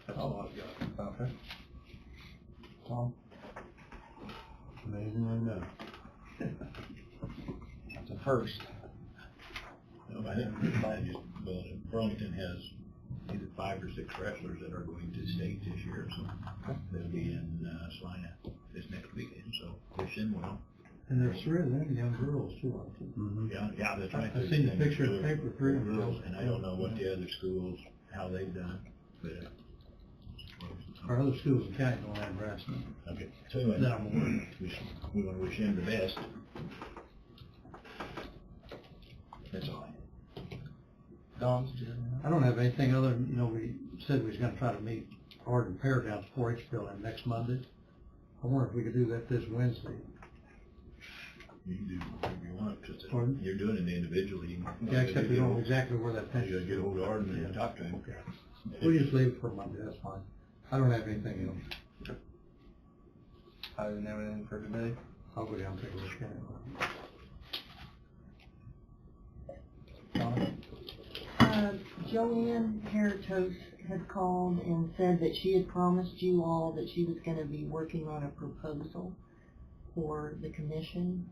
That's all I've got. Okay. Tom? Amazingly no. That's a first. No, I think, well, Burlington has either 5 or 6 wrestlers that are going to state this year, so they'll be in Salina this next weekend, so wish them well. And there's 3 of them young girls too, aren't there? Yeah, that's right. I've seen the picture in the paper, 3 of them. Girls, and I don't know what the other schools, how they've done, but. Our other schools in county don't have wrestling. Okay, so anyway, That I'm aware we want to wish him the best. That's all. Don, did you have anything? I don't have anything other than, we said we was gonna try to meet Art and Pear down at 4-H building next Monday. I wonder if we could do that this Wednesday. You can do whatever you want, because Pardon? you're doing it individually. Yeah, except we don't know exactly where that You pension gotta get hold of Arden and talk to him. Okay. We'll just leave it for Monday, that's fine. I don't have anything else. I didn't have anything for today. I'll go down and take a look at it. Donna? Joanne Heritos had called and said that she had promised you all that she was gonna be working on a proposal for the commission,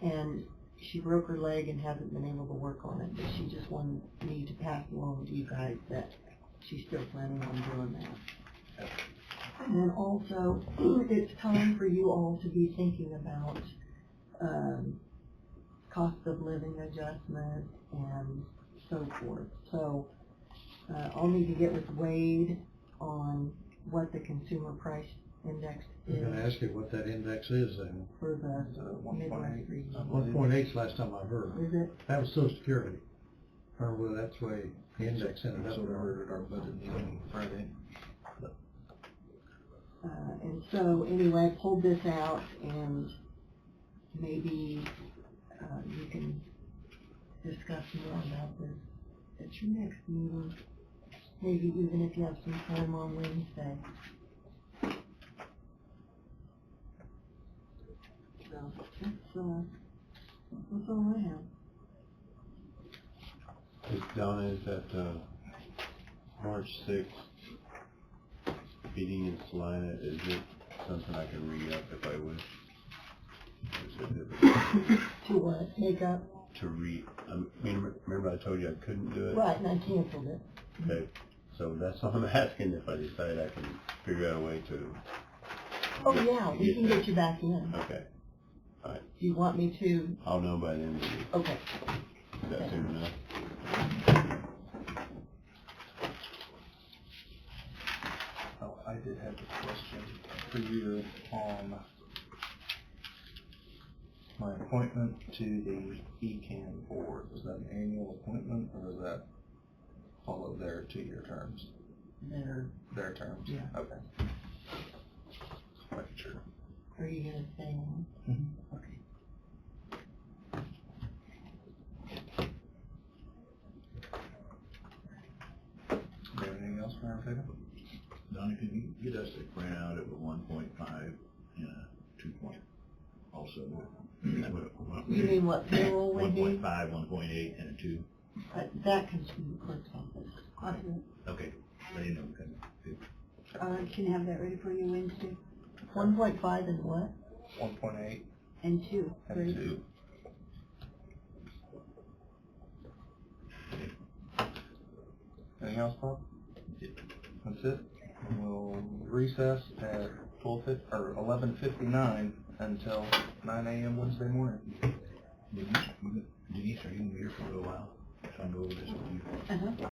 and she broke her leg and hasn't been able to work on it, but she just wanted me to pass along to you guys that she's still planning on doing that. And then also, it's time for you all to be thinking about, cost of living adjustment and so forth. So, I'll need to get with Wade on what the consumer price index I'm is gonna ask you what that index is then. for the Midwest region. 1.8 last time I heard. Is it? That was Social Security. Or well, that's the way the index ended up. So we're at our budget meeting Friday. And so, anyway, I pulled this out, and maybe, you can discuss more about this at your next meeting, maybe even if you have some time on Wednesday. So, that's all I have. Donna, is that, March 6th meeting in Salina, is it something I can re-up if I wish? To what? Make up? I mean, remember I told you I couldn't do it? Right, and I canceled it. Okay, so that's all I'm asking, if I decide I can figure out a way to. Oh, yeah, we can get you back in. Okay, all right. Do you want me to? I'll know by the end of the week. Okay. Is that soon enough? Oh, I did have a question for you on my appointment to the ECAN board. Was that an annual appointment, or does that follow their 2-year terms? Their terms? Yeah. Okay. Making sure. Are you gonna stay on? Mhm. Okay. Do you have anything else for our table? Donnie, can you get us a printout of a 1.5 and a 2 point also? You mean what payroll would be? 1.5, 1.8, and a 2. That comes from the clerk's office. Okay, I didn't know we couldn't. Can have that ready for you Wednesday. 1.5 and what? 1.8 And 2. and Great. 2. Anything else, Bob? That's it. We'll recess at 11:59 until 9 a.m. Wednesday morning. Denise, are you going to be here for a little while? So I can go over this with you. Uh-huh.